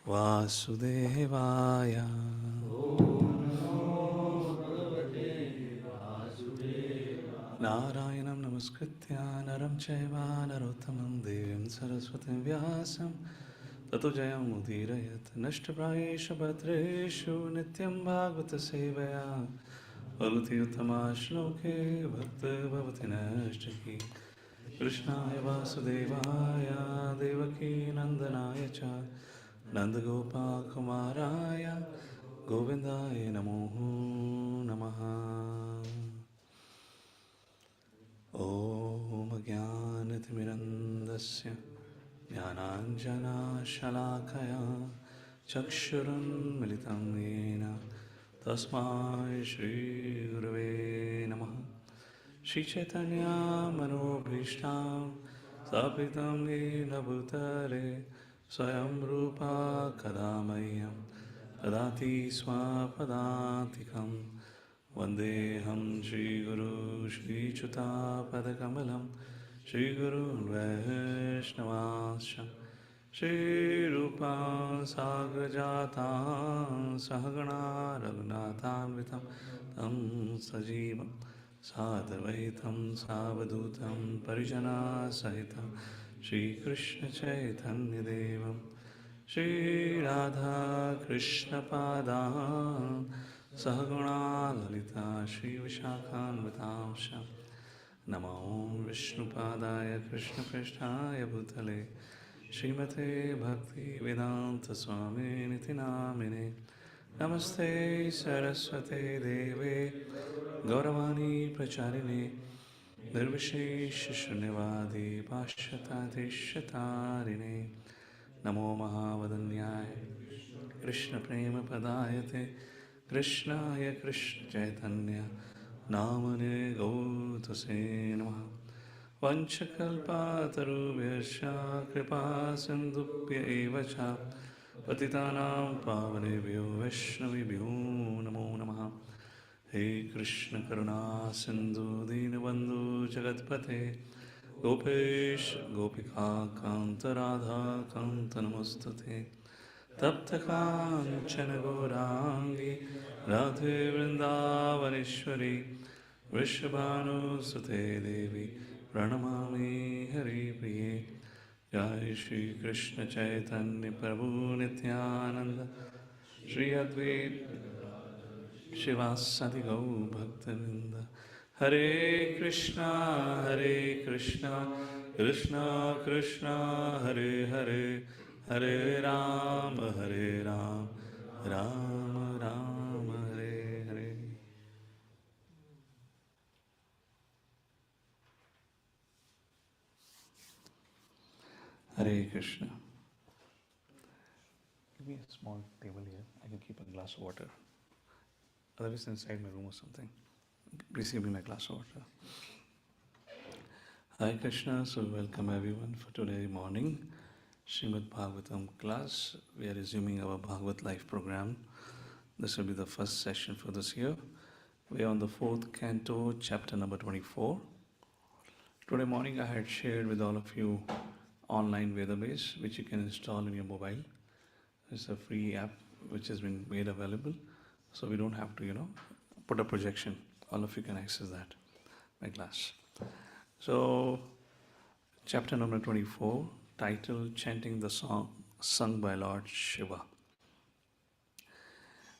Vasudevaya. Narayanam namaskritya naram chaiva narottamam devim saraswatim vyasam tato jayam udirayat nashtaprayeshu bhatreshu nityam bhagavata sevaya bhavati uttama shloke bhakta bhavati nashtaki Krishnaya Vasudevaya Devaki Nandanaya cha Nandagopal Kumaraya Govindaya Namo Namaha. Om Jnanatimirandasya Jnananjana Shalakaya Chakshurun Militam Yena Tasmai Shri Gurave Namaha. Shri Chaitanya Manobhishtam Sapitam Yena Bhutale Swayam Rupa Kadamayam Tadati Swapadantikam Vandeham Shri Guru Shri Chuta Padakamalam Shri Guru Vaishnavasya Shri Rupa Sagrajata Sahagana Raghunathan Vitam Tam Sajivam Sadvaitam Savadutam Parijana Sahitam Shri Krishna Chaitanya Devam Shri Radha Krishna Padam Sahaguna Lalita Shri Vishakhan Vitamsha Namo Vishnu Padaya Krishna Krishnaya Bhutale Srimate Bhakti Vedanta Swami Niti Namine Namaste Saraswate Deve Gauravani Pracharine Nirvishesh Shunyavadi Pashyatati Shatarine Namo Mahavadanyaya Krishna Prema Padayate Krishnaya Krishna Chaitanya Namane Gautase Namaha Vanchakalpatarubhyascha Kripa Sindhubhya eva cha Patitanam Pavanebhyo Vaishnavibhyo Namo Namaha. He Krishna Karuna Sindhu Dinabandhu Jagatpate Gopesh Gopika Kanta Radha Kanta Namastate Tapta Kanchana Gaurangi Radhe Vrindavaneshwari Vrishabhanu Sute Devi Pranamami Hari Priye. Jai Shri Krishna Chaitanya Prabhu Nityananda Shri Advaita Shivasati Gau Bhaktavinda. Hare Krishna Krishna Krishna Hare Hare, Hare Rama Rama Rama Hare Hare. Hare Krishna. Give me a small table here. I can keep a glass of water. Otherwise inside my room or something. Please give me my glass of water. Hare Krishna. So welcome everyone for today morning Srimad Bhagavatam class. We are resuming our Bhagavat Life program. This will be the first session for this year. We are on the 4th canto, chapter number 24. Today morning I had shared with all of you online Vedabase, which you can install in your mobile. It's a free app which has been made available. So we don't have to, put a projection. All of you can access that by class. So, chapter number 24, title Chanting the Song sung by Lord Śiva.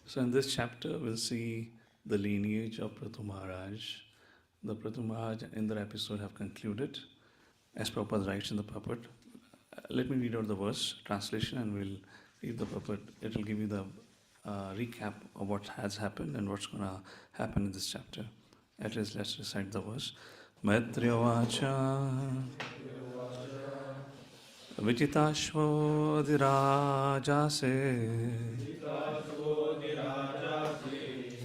So in this chapter, we'll see the lineage of Prithu Maharaj. The Prithu Maharaj in the episode have concluded, as Prabhupada writes in the purport. Let me read out the verse, translation, and we'll read the purport. It will give you the recap of what has happened and what's going to happen in this chapter. At least let's recite the verse. Maitriya vacha Vichitashvo dirajase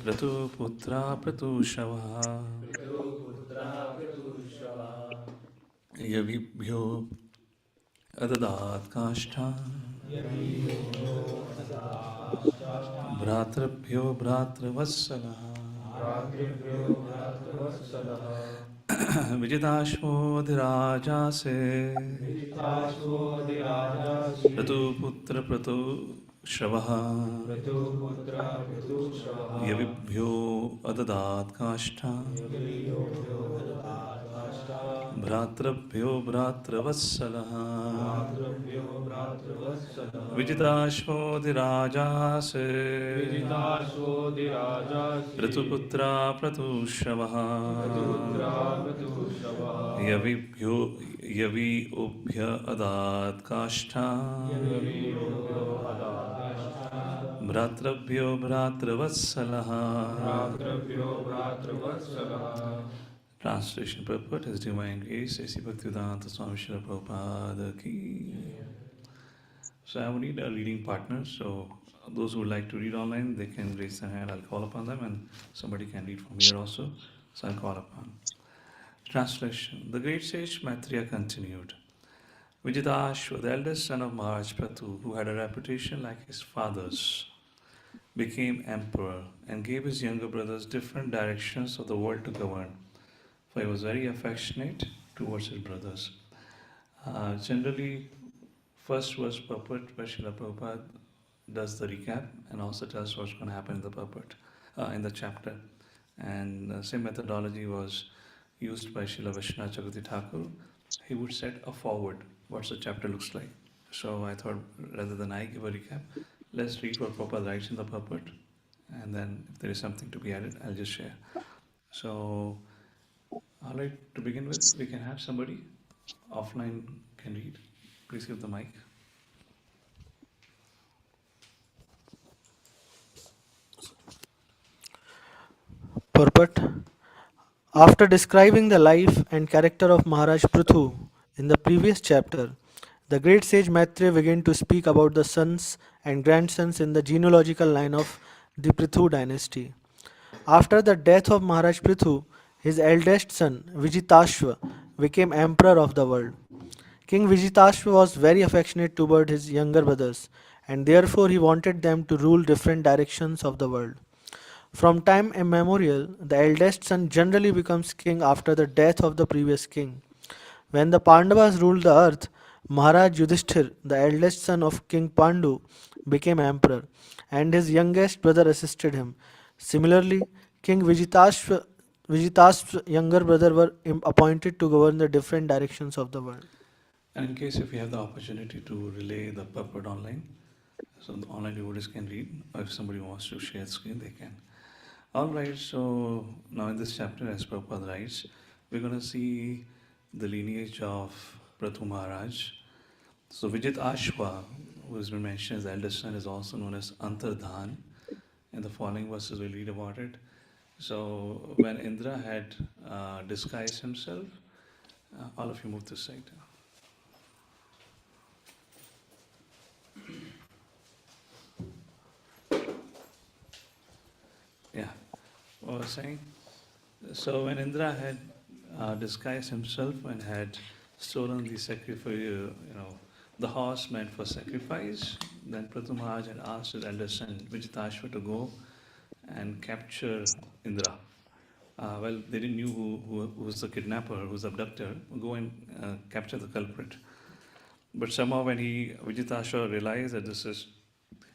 Pratu putra pratushava Yavibhyo adadat kashta Bhratrabhyo bhratravatsalaha Vijitashvo dhirajase Pratu putra pratu Shravaha Yavibhyo Adadat Kashta Bhratrabhyo Bhratravasalaha Vijitashvodhirajase Pratuputra Pratushravaha Yavibhyo Yavi Ubhya Adat Kashta Bhratrabhyo Bhratravasalaha. Translation purport His Divine Grace, A.C. Bhaktivedanta Swami Srila Prabhupada Ki. So I will need a reading partner. So those who would like to read online, they can raise their hand. I'll call upon them, and somebody can read from here also. So I'll call upon. Translation. The great sage Maitreya continued. Vijitashva, the eldest son of Maharaj Prathu, who had a reputation like his father's, became emperor and gave his younger brothers different directions of the world to govern, for he was very affectionate towards his brothers. Generally, first verse purport by Srila Prabhupada does the recap and also tells what's going to happen in the purport, in the chapter. And same methodology was used by Srila Vishnu Chakravarti Thakur. He would set a forward, what the chapter looks like. So I thought rather than I give a recap, let's read what Prabhupada writes in the purport, and then if there is something to be added, I'll just share. So, all right, to begin with, we can have somebody offline can read. Please give the mic. Purport. After describing the life and character of Maharaj Prithu in the previous chapter, the great sage Maitreya began to speak about the sons and grandsons in the genealogical line of the Prithu dynasty. After the death of Maharaj Prithu, his eldest son Vijitashva became emperor of the world. King Vijitashva was very affectionate toward his younger brothers, and therefore he wanted them to rule different directions of the world. From time immemorial, the eldest son generally becomes king after the death of the previous king. When the Pandavas ruled the earth, Maharaj Yudhishthir, the eldest son of King Pandu, became emperor, and his youngest brother assisted him. Similarly, King Vijitashva's younger brother were appointed to govern the different directions of the world. And in case if you have the opportunity to relay the purport online, so the online devotees can read, or if somebody wants to share screen, they can. All right, so now in this chapter, as Prabhupada writes, we're going to see the lineage of Prathu Maharaj. So Vijit Ashwa, who has been mentioned as the eldest son, is also known as Antardhan. In the following verses, we'll read about it. So when Indra had disguised himself, all of you move this side. Yeah, what was I saying? So when Indra had disguised himself and had stolen the sacrifice, the horse meant for sacrifice, then Prathu Maharaj had asked his elder son Vijitashva to go and capture Indra. Well, they didn't know who was the kidnapper, who's the abductor. Go and capture the culprit. But somehow when Vijitashva realized that this is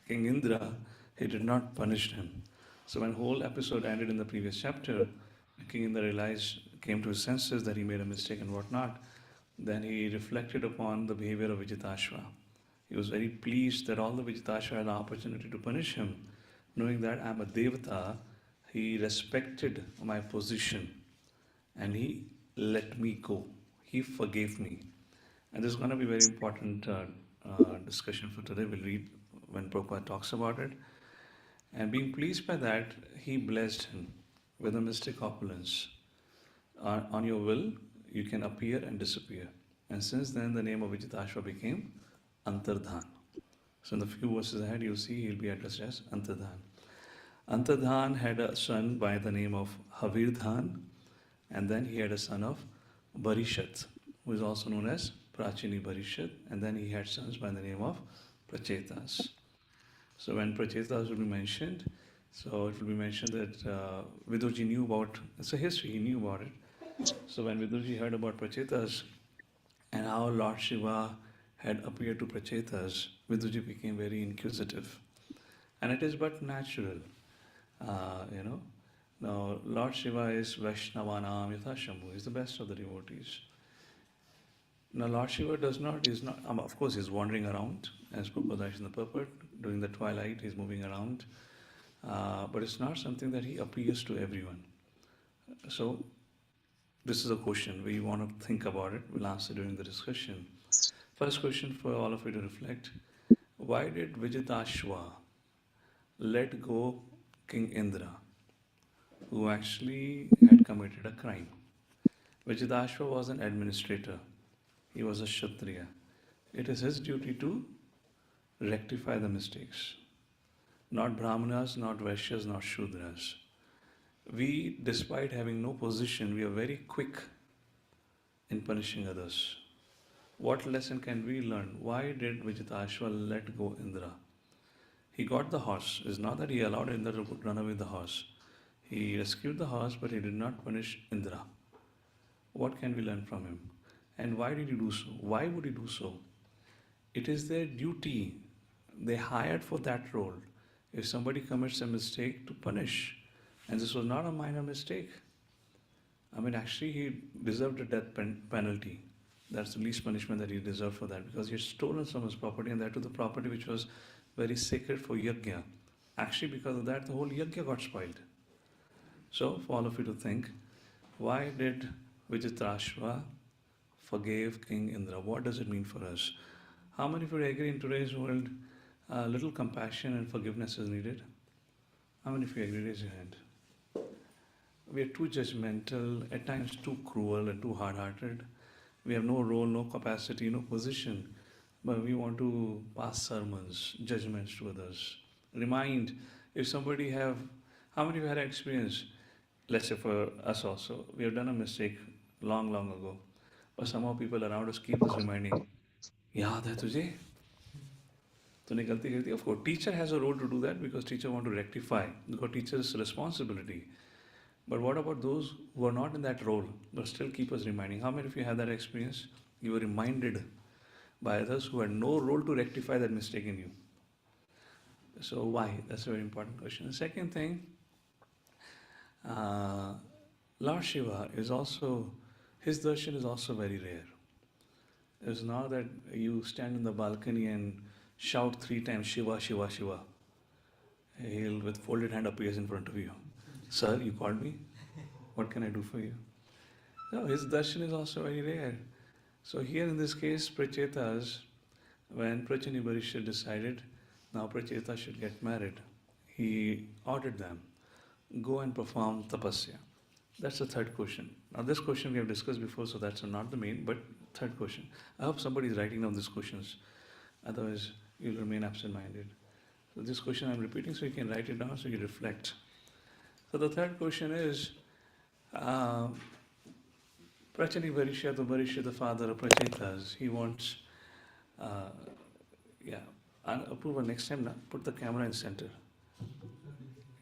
King Indra, he did not punish him. So when whole episode ended in the previous chapter, King Indra came to his senses that he made a mistake and whatnot. Then he reflected upon the behavior of Vijitashva. He was very pleased that all the Vijitashva had an opportunity to punish him. Knowing that I'm a Devata, he respected my position and he let me go. He forgave me. And this is going to be very important discussion for today. We'll read when Prabhupada talks about it. And being pleased by that, he blessed him with a mystic opulence. On your will, you can appear and disappear. And since then, the name of Vijitashva became Antardhan. So in the few verses ahead, you'll see he'll be addressed as Antardhan. Antardhan had a son by the name of Havirdhan, and then he had a son of Barishat, who is also known as Prachini Barishat, and then he had sons by the name of Prachetas. So when Prachetas will be mentioned, so it will be mentioned that Vidurji knew about, it's a history, he knew about it. So when Vidurji heard about Prachetas and how Lord Shiva had appeared to Prachetas Viduji became very inquisitive. And it is but natural, you know. Now, Lord Shiva is Vaishnavanam Yatha Shambhu, he's the best of the devotees. Now, Lord Shiva is not, of course, he's wandering around, as Prabhupada writes in the purport, during the twilight, he's moving around, but it's not something that he appears to everyone. So, this is a question we want to think about it. We'll answer during the discussion. First question for all of you to reflect: why did Vijitashva let go King Indra, who actually had committed a crime? Vijitashva was an administrator. He was a Kshatriya. It is his duty to rectify the mistakes. Not Brahmanas, not Vaishyas, not Shudras. We, despite having no position, we are very quick in punishing others. What lesson can we learn? Why did Vijitashva let go Indra? He got the horse. It's not that he allowed Indra to run away with the horse. He rescued the horse, but he did not punish Indra. What can we learn from him? And why did he do so? Why would he do so? It is their duty. They hired for that role. If somebody commits a mistake, to punish. And this was not a minor mistake. I mean, actually, he deserved a death penalty. That's the least punishment that he deserved for that, because he had stolen someone's property, and that was the property which was very sacred for yajna. Actually, because of that, the whole yajna got spoiled. So, for all of you to think, why did Vijitashva forgave King Indra? What does it mean for us? How many of you agree in today's world, little compassion and forgiveness is needed? How many of you agree? Raise your hand. We are too judgmental, at times too cruel and too hard-hearted. We have no role, no capacity, no position, but we want to pass sermons, judgments to others. Remind, if somebody have, how many of you had experience? Let's say for us also, we have done a mistake long, long ago, but somehow people around us keep us reminding, yaad hai tujhe? तूने गलती कर दी. Of course, teacher has a role to do that, because teacher want to rectify, because teacher's responsibility. But what about those who are not in that role, but still keep us reminding? How many of you had that experience? You were reminded by others who had no role to rectify that mistake in you. So why? That's a very important question. The second thing, Lord Shiva is also, his darshan is also very rare. It's not that you stand in the balcony and shout 3 times Shiva, Shiva, Shiva. He'll with folded hand appears in front of you. Sir, you called me? What can I do for you? No, his darshan is also very rare. So here in this case, Prachetas, when Prachani Barisha decided, now Pracheta should get married, he ordered them, go and perform tapasya. That's the third question. Now this question we have discussed before, so that's not the main, but third question. I hope somebody is writing down these questions. Otherwise, you'll remain absent-minded. So this question I'm repeating so you can write it down so you reflect. So the third question is, Prachani Varisha, the father of Prachetas, he wants, Apurva, next time, put the camera in center.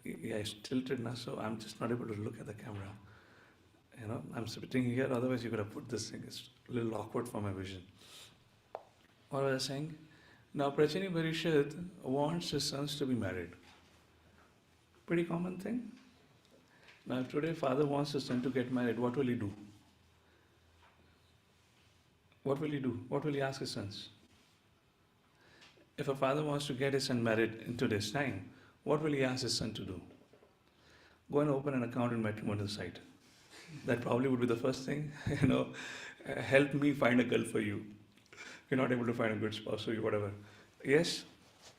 Yeah, it's tilted now, so I'm just not able to look at the camera. You know, I'm sitting here, otherwise you could have put this thing. It's a little awkward for my vision. What was I saying? Now, Prachani Parishad wants his sons to be married. Pretty common thing. Now, if today father wants his son to get married, what will he do? What will he do? What will he ask his sons? If a father wants to get his son married in today's time, what will he ask his son to do? Go and open an account in matrimonial site. That probably would be the first thing. Help me find a girl for you. You're not able to find a good spouse for you, whatever. Yes?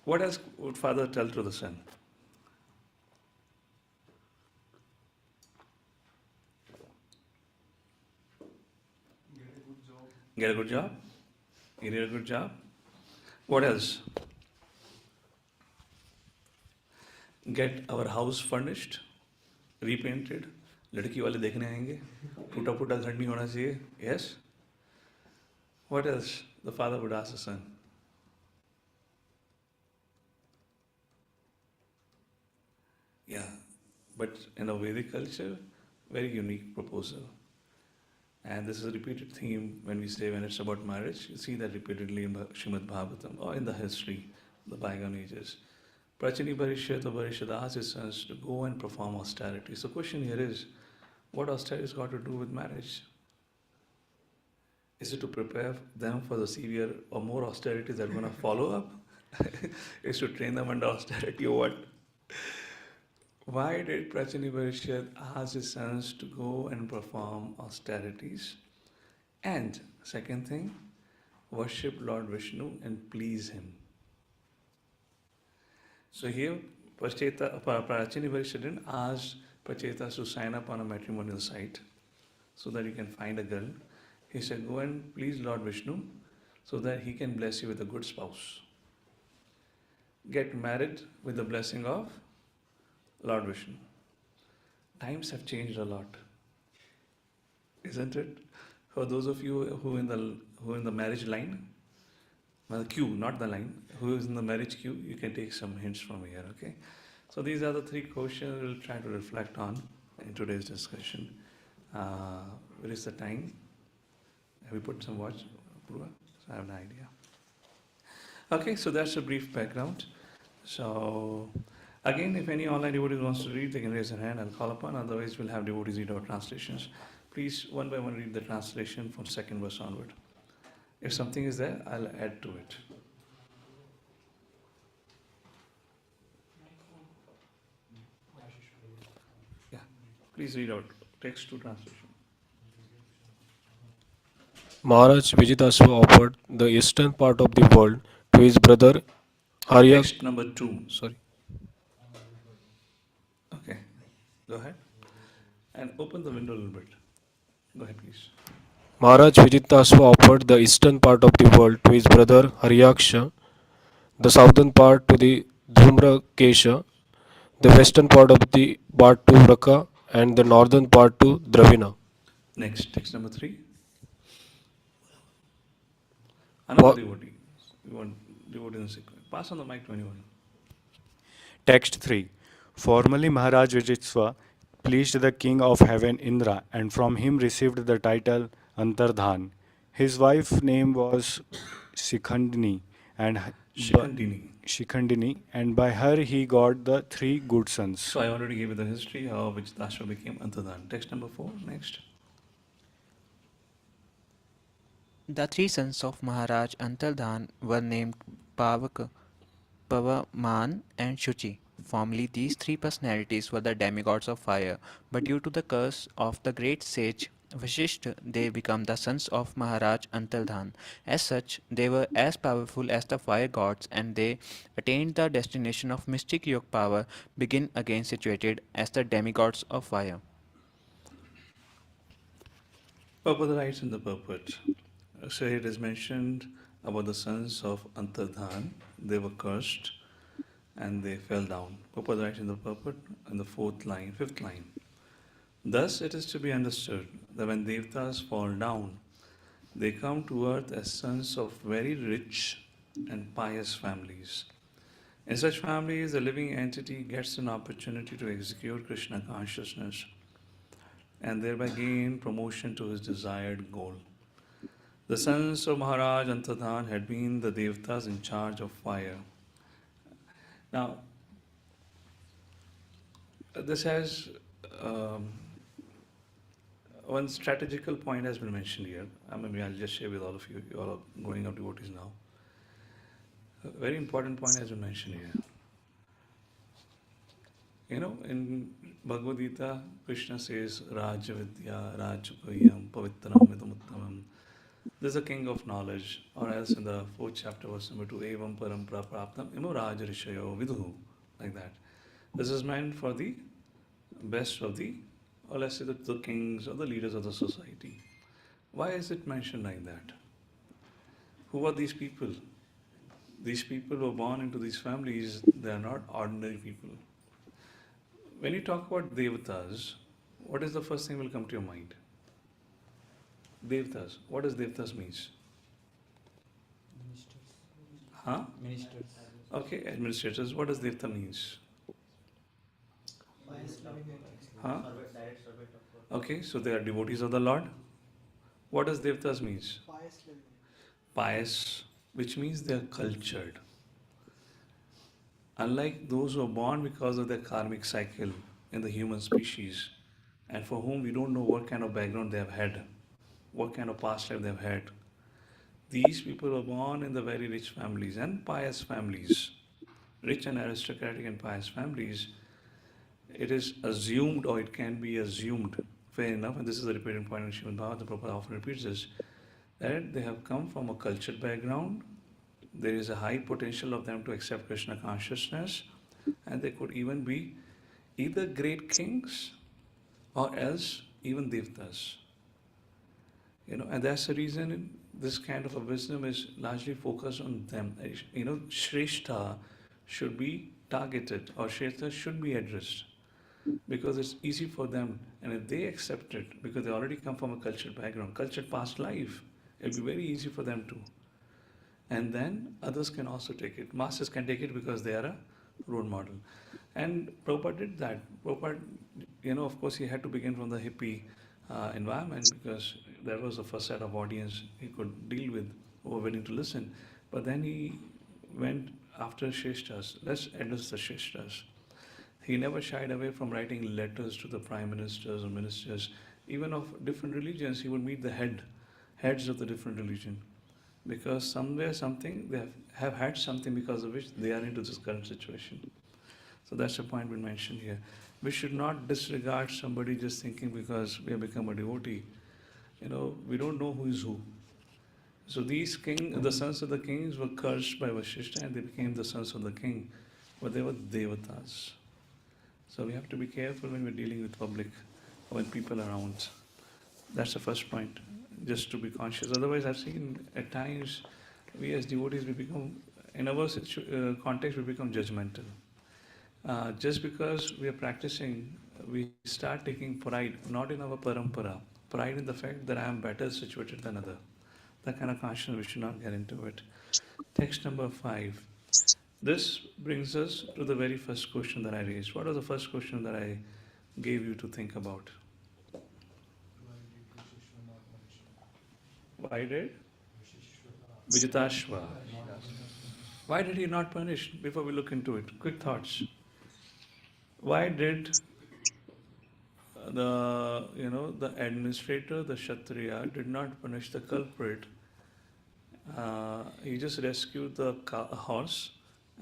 What else would father tell to the son? Get a good job? You need a good job? What else? Get our house furnished, repainted. लड़की वाले देखने आएंगे. टूटा फूटा घर नहीं होना चाहिए. Yes? What else the father would ask the son? Yeah, but in a Vedic culture, very unique proposal. And this is a repeated theme when we say when it's about marriage. You see that repeatedly in Srimad Bhagavatam or in the history, the bygone ages. Prachini Parishyat or Parishad asked his sons to go and perform austerities. So, question here is, what austerities got to do with marriage? Is it to prepare them for the severe or more austerities that are going to follow up? Is to train them under austerity or what? Why did Prachini Parishad ask his sons to go and perform austerities? And second thing, worship Lord Vishnu and please him. So here, Prachini Parishad didn't ask Prachetas to sign up on a matrimonial site so that you can find a girl. He said, go and please Lord Vishnu so that he can bless you with a good spouse. Get married with the blessing of Lord Vishnu. Times have changed a lot, isn't it? For those of you who in the marriage line, well, queue, not the line, who is in the marriage queue, you can take some hints from here, okay? So these are the three questions we'll try to reflect on in today's discussion. Where is the time? Have we put some watch, Purva? So I have an idea. Okay, so that's a brief background. So again, if any online devotee wants to read, they can raise their hand. I'll call upon. Otherwise, we'll have devotees read our translations. Please, one by one, read the translation from second verse onward. If something is there, I'll add to it. Yeah, please read out text to translation. Maharaj Vijitasva offered the eastern part of the world to his brother Arya. Text number 2. Sorry. Okay, go ahead. And open the window a little bit. Go ahead, please. Maharaj Vijitasva offered the eastern part of the world to his brother Haryaksha, the southern part to the Dhumrakesha, the western part to Raka, and the northern part to Dravina. Next, text number 3. Another devotee. You want devotee in the sequence. Pass on the mic to anyone. Text 3. Formerly Maharaj Vijitsva pleased the king of heaven Indra and from him received the title Antardhan. His wife's name was Shikhandini and Shikhandini. and by her he got the three good sons. So I already gave you the history how Vijitasva became Antardhan. Text number 4. Next. The three sons of Maharaj Antardhan were named Pavak, Pavaman, and Shuchi. Formerly, these three personalities were the demigods of fire, but due to the curse of the great sage Vashishta, they became the sons of Maharaj Antardhan. As such, they were as powerful as the fire gods, and they attained the destination of mystic yoga power, begin again situated as the demigods of fire. Purport writes in the purport. So it is mentioned about the sons of Antardhan. They were cursed and they fell down. Purport writes in the purport in the fifth line. Thus it is to be understood that when Devtas fall down, they come to earth as sons of very rich and pious families. In such families, the living entity gets an opportunity to execute Krishna consciousness and thereby gain promotion to his desired goal. The sons of Maharaj Antardhan had been the Devtas in charge of fire. Now, this has one strategical point has been mentioned here. Maybe I'll just share with all of you. You all are growing up devotees now. A very important point has been mentioned here. You know, in Bhagavad Gita, Krishna says, Raja Vidya, Rajapayam, Pavitram, Vidamuttamam. This is a king of knowledge, or else in the 4th chapter, verse number 2, Evam Parampara Praptam, Imo Raja Rishayo Viduhu, like that. This is meant for the best of the, or let's say the kings or the leaders of the society. Why is it mentioned like that? Who are these people? These people who are born into these families, they are not ordinary people. When you talk about Devatas, what is the first thing will come to your mind? Devatas. What does Devatas means? Huh? Ministers. Okay, administrators. What does Devta means? Huh? Okay, so they are devotees of the Lord. What does Devtas means? Pious, which means they are cultured. Unlike those who are born because of their karmic cycle in the human species, and for whom we don't know what kind of background they have had, what kind of past life they have had, these people were born in the very rich families and pious families, rich and aristocratic and pious families. It is assumed, or it can be assumed, fair enough, and this is a repeating point in Srimad Bhagavatam, the Prabhupada often repeats this, that they have come from a cultured background. There is a high potential of them to accept Krishna consciousness, and they could even be either great kings or else even devtas. And that's the reason this kind of a wisdom is largely focused on them. Shrestha should be targeted, or Shrestha should be addressed, because it's easy for them, and if they accept it, because they already come from a cultured background, cultured past life, it'll be very easy for them to. And then others can also take it. Masters can take it because they are a role model. And Prabhupada did that. Prabhupada, of course, he had to begin from the hippie environment, because that was the first set of audience he could deal with, who were willing to listen. But then he went after Shrestha's. Let's address the Shrestha's. He never shied away from writing letters to the prime ministers or ministers, even of different religions. He would meet the heads of the different religion, because somewhere, something, they have had something because of which they are into this current situation. So that's the point we mentioned here. We should not disregard somebody just thinking because we have become a devotee. We don't know who is who. So these the sons of the kings were cursed by Vasishtha, and they became the sons of the king, but they were devatas. So we have to be careful when we're dealing with public, or when people are around. That's the first point, just to be conscious. Otherwise, I've seen at times, we as devotees, we become, in our context, we become judgmental. Just because we are practicing, we start taking pride, not in our parampara, pride in the fact that I am better situated than other. That kind of consciousness, we should not get into it. Text number 5. This brings us to the very first question that I raised. What was the first question that I gave you to think about? Why did Vijitashva? Why did he not punish? Before we look into it, quick thoughts. Why did the administrator, the Kshatriya, did not punish the culprit? He just rescued the horse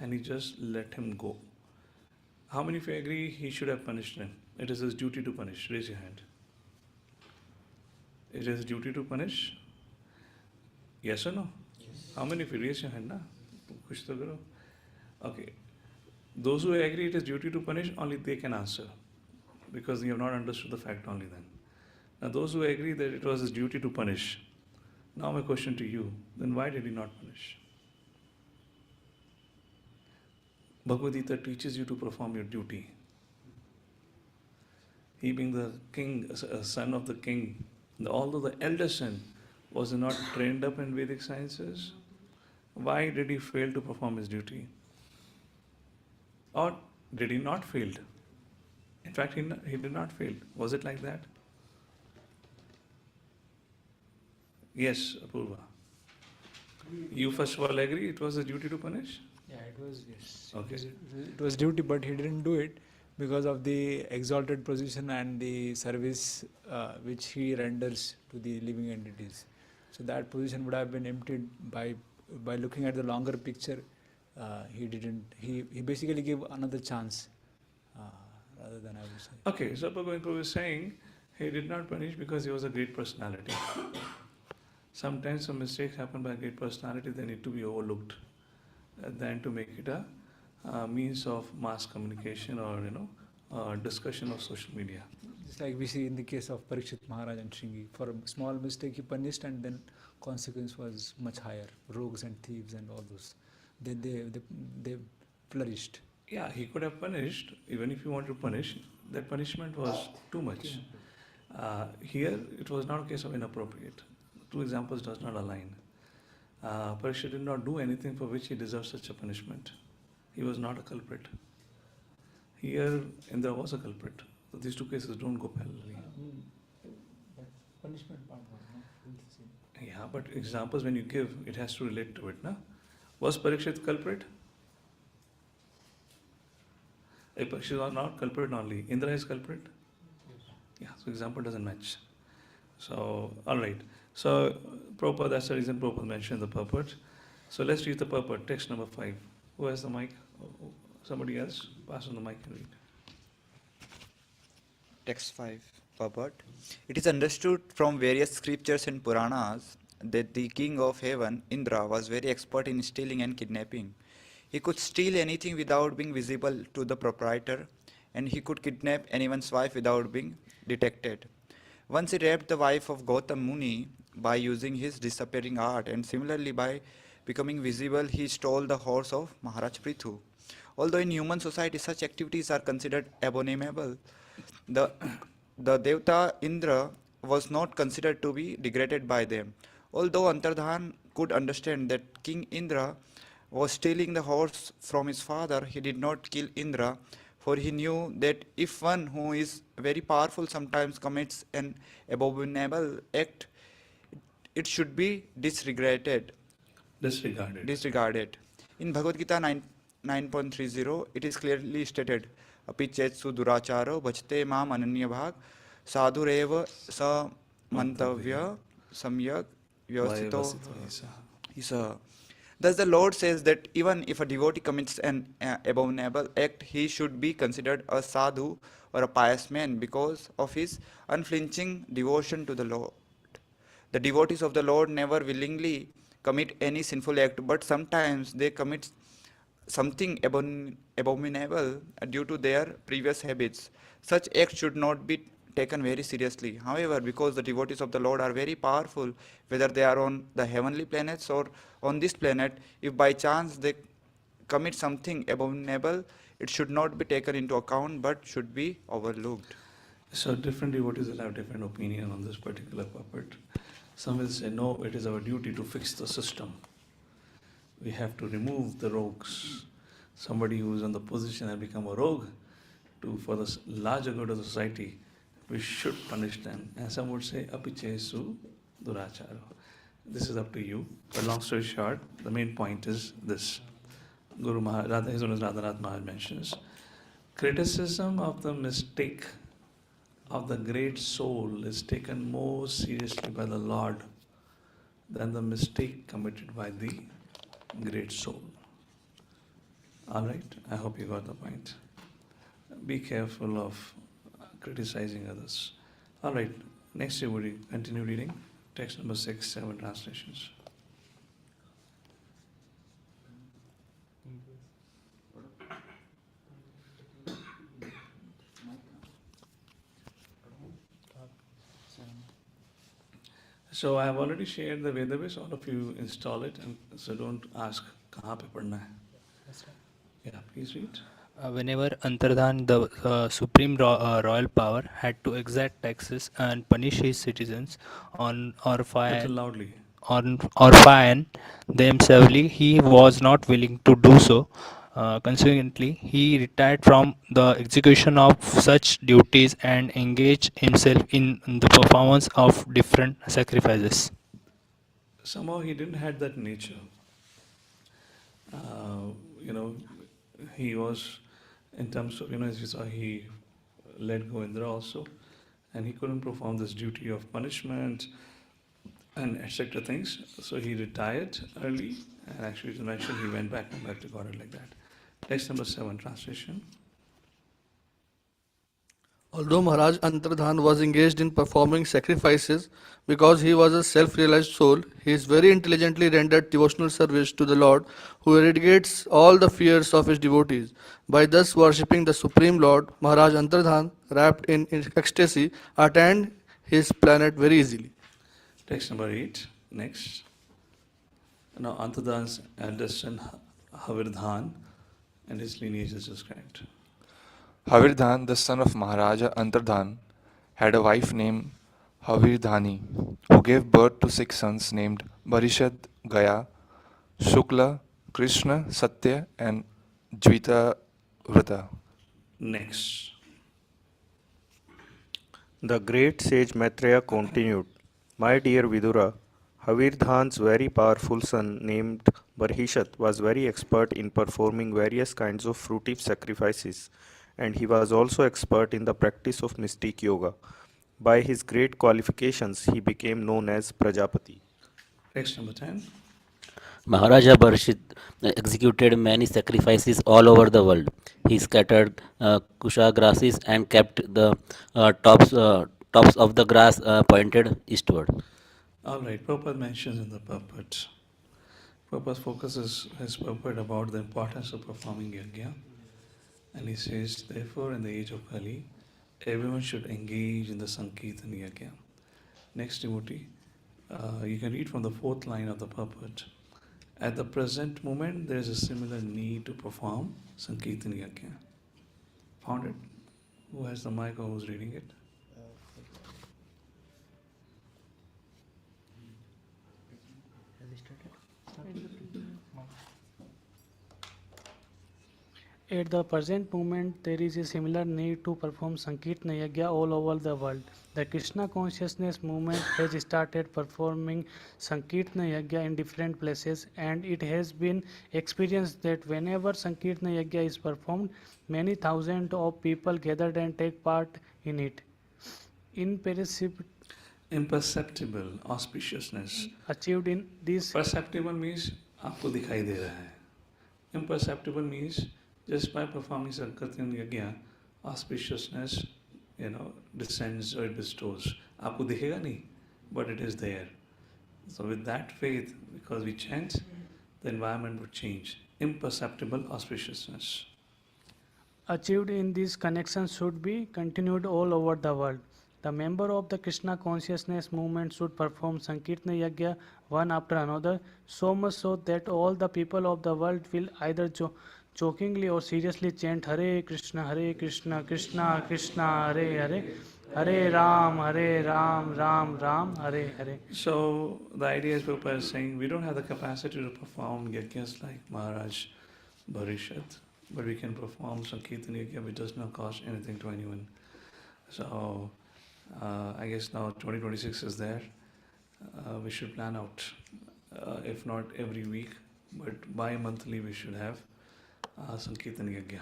and he just let him go. How many of you agree he should have punished him? It is his duty to punish. Raise your hand. It is his duty to punish? Yes or no? Yes. How many of you raise your hand? Na? Kuch to karo. Okay. Those who agree it is duty to punish, only they can answer, because you have not understood the fact only then. Now those who agree that it was his duty to punish, now my question to you, then why did he not punish? Bhagavad Gita teaches you to perform your duty. He being the king, son of the king, although the elder son was not trained up in Vedic sciences, why did he fail to perform his duty? Or did he not fail? In fact, he did not fail. Was it like that? Yes, Apurva. You first of all agree it was a duty to punish? Yeah, it was, yes. Okay. It was duty, but he didn't do it because of the exalted position and the service which he renders to the living entities. So that position would have been emptied by looking at the longer picture. He didn't. He basically gave another chance rather than, I would say. Okay, so Prabhu is saying he did not punish because he was a great personality. Sometimes some mistakes happen by a great personality, they need to be overlooked than to make it a means of mass communication or discussion of social media. Just like we see in the case of Parikshit Maharaj and Shringi. For a small mistake he punished, and then consequence was much higher. Rogues and thieves and all those. They flourished. Yeah, he could have punished, even if you want to punish, that punishment was too much. Here, it was not a case of inappropriate. Two examples does not align. Parikshit did not do anything for which he deserved such a punishment. He was not a culprit. Here, Indra was a culprit. So these two cases don't go parallelly. Punishment part was not. Yeah, but examples when you give, it has to relate to it, na? Was Parikshit culprit? Parikshit was not culprit only. Indra is culprit? Yeah, so example doesn't match. So, alright. So, Prabhupada, that's the reason Prabhupada mentioned the purport. So, let's read the purport, text number 5. Who has the mic? Somebody else? Pass on the mic and read. Text 5, purport. It is understood from various scriptures and Puranas that the king of heaven, Indra, was very expert in stealing and kidnapping. He could steal anything without being visible to the proprietor, and he could kidnap anyone's wife without being detected. Once he raped the wife of Gautam Muni by using his disappearing art, and similarly by becoming visible, he stole the horse of Maharaj Prithu. Although in human society such activities are considered abominable, the, the Devta Indra was not considered to be degraded by them. Although Antardhan could understand that King Indra was stealing the horse from his father, he did not kill Indra, for he knew that if one who is very powerful sometimes commits an abominable act, it should be disregarded. Disregarded. In Bhagavad Gita 9.30, it is clearly stated, Api chetsu duracharo bhajte mam ananya bhag sadhureva sa mantavya samyak vyavasito isa. Thus the Lord says that even if a devotee commits an abominable act, he should be considered a sadhu or a pious man because of his unflinching devotion to the Lord. The devotees of the Lord never willingly commit any sinful act, but sometimes they commit something abominable due to their previous habits. Such acts should not be taken very seriously. However, because the devotees of the Lord are very powerful, whether they are on the heavenly planets or on this planet, if by chance they commit something abominable, it should not be taken into account but should be overlooked. So different devotees will have different opinion on this particular purport. Some will say, no, it is our duty to fix the system. We have to remove the rogues. Somebody who is in the position and become a rogue, for the larger good of the society, we should punish them. And some would say, apichesu duracharo. This is up to you. But long story short, the main point is this. Guru Maharaj, His Holiness Radhanath Maharaj mentions, criticism of the mistake of the great soul is taken more seriously by the Lord than the mistake committed by the great soul. Alright, I hope you got the point. Be careful of criticizing others. Alright, next you would continue reading. Text number 6, 7 translations. So I have already shared the Vedabase. All of you install it, and so don't ask kahan pe padna hai. Yeah, please read. Whenever Antardhan, the supreme royal power, had to exact taxes and punish his citizens or Little loudly. fine them severely, he was not willing to do so. Consequently, he retired from the execution of such duties and engaged himself in the performance of different sacrifices. Somehow he didn't have that nature. You know, he was, in terms of, as you saw, he let go Indra also, and he couldn't perform this duty of punishment and etc. things. So he retired early, and actually to mention he went back to God like that. Text number 7, translation. Although Maharaj Antardhan was engaged in performing sacrifices because he was a self-realized soul, he is very intelligently rendered devotional service to the Lord, who eradicates all the fears of his devotees. By thus worshipping the Supreme Lord, Maharaj Antardhan, wrapped in ecstasy, attained his planet very easily. Text number 8, next. Now Antardhan's eldest son Havirdhan and his lineage is described. Havirdhan, the son of Maharaja Antardhan, had a wife named Havirdhani, who gave birth to 6 sons named Barishad, Gaya, Shukla, Krishna, Satya, and Jvita Vrata. Next. The great sage Maitreya continued, My dear Vidura, Havirdhan's very powerful son named Barhishat was very expert in performing various kinds of fruitive sacrifices, and he was also expert in the practice of mystic yoga. By his great qualifications, he became known as Prajapati. Text number 10. Maharaja Barshit executed many sacrifices all over the world. He scattered kushagrasses and kept the tops of the grass pointed eastward. All right, Prabhupada mentions in the purport. Prabhupada focuses his purport about the importance of performing yajna. And he says, therefore, in the age of Kali, everyone should engage in the Sankirtan yajna. Next devotee, you can read from the fourth line of the purport. At the present moment, there is a similar need to perform Sankirtan yajna. Found it? Who has the mic or who's reading it? At the present moment, there is a similar need to perform Sankirtan Yajna all over the world. The Krishna consciousness movement has started performing Sankirtan Yajna in different places, and it has been experienced that whenever Sankirtan Yajna is performed, many thousands of people gathered and take part in it. Imperceptible auspiciousness. Achieved in this. Perceptible means आपको दिखाई दे रहा है. Imperceptible means just by performing Sankirtan Yajna, auspiciousness, descends or it bestows. आपको दिखेगा नहीं, but it is there. So with that faith, because we chant, the environment would change. Imperceptible auspiciousness. Achieved in this connection should be continued all over the world. The member of the Krishna consciousness movement should perform Sankirtan Yajna one after another, so much so that all the people of the world will either jokingly or seriously chant Hare Krishna, Krishna Krishna, Hare Hare, Hare Ram, Ram Ram, Hare Hare. So the idea is Prabhupada is saying we don't have the capacity to perform yajnas like Maharaj Bharishat, but we can perform Sankirtan Yajna which does not cost anything to anyone. So I guess now 2026 is there. We should plan out, if not every week, but bi-monthly we should have Sankirtan Yajna.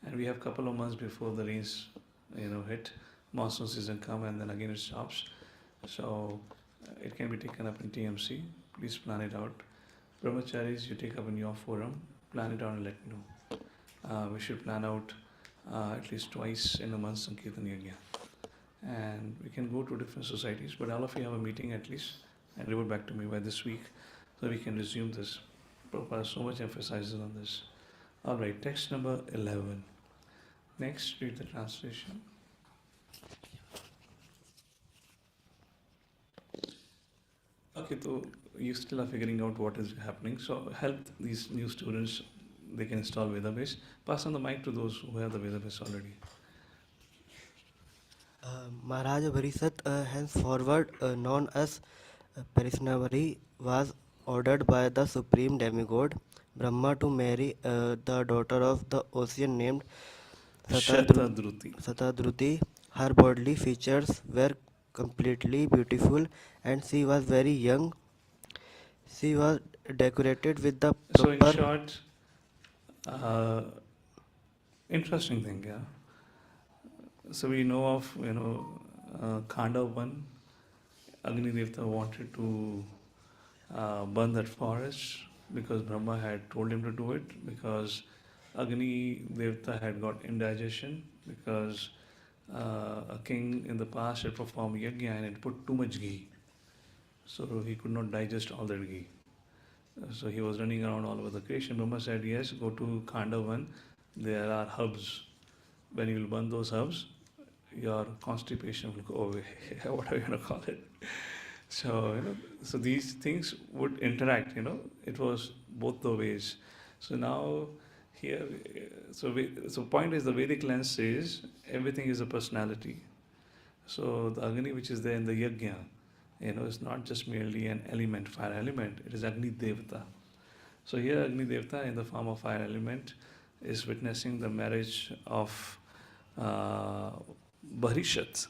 And we have a couple of months before the rains hit, monsoon season come and then again it stops. So it can be taken up in TMC. Please plan it out. Brahmacharis, you take up in your forum, plan it out and let me know. We should plan out at least twice in a month Sankirtan Yajna. And we can go to different societies, but all of you have a meeting at least and revert back to me by this week so we can resume this. Prabhupada so much emphasizes on this. Alright, text number 11. Next, read the translation. Okay, so you still are figuring out what is happening. So help these new students, they can install Vedabase. Pass on the mic to those who have the Vedabase already. Maharaja Bharishat, henceforward known as Parisnavari, was ordered by the supreme demigod Brahma to marry the daughter of the ocean named Satadruti. Her bodily features were completely beautiful and she was very young. She was decorated with the proper... So in short, interesting thing, yeah. So we know of, Khandav 1, Agni Devta wanted to burn that forest because Brahma had told him to do it, because Agni Devta had got indigestion because a king in the past had performed yajna and had put too much ghee. So he could not digest all that ghee. So he was running around all over the creation. Brahma said, yes, go to Khandav 1, there are herbs. When you will burn those herbs, your constipation will go away, whatever you want to call it. So, so these things would interact, it was both the ways. So now here, so point is the Vedic lens says everything is a personality. So the Agni which is there in the yajna, is not just merely an element, fire element, it is Agni Devta. So here Agni Devta in the form of fire element is witnessing the marriage of Bharishat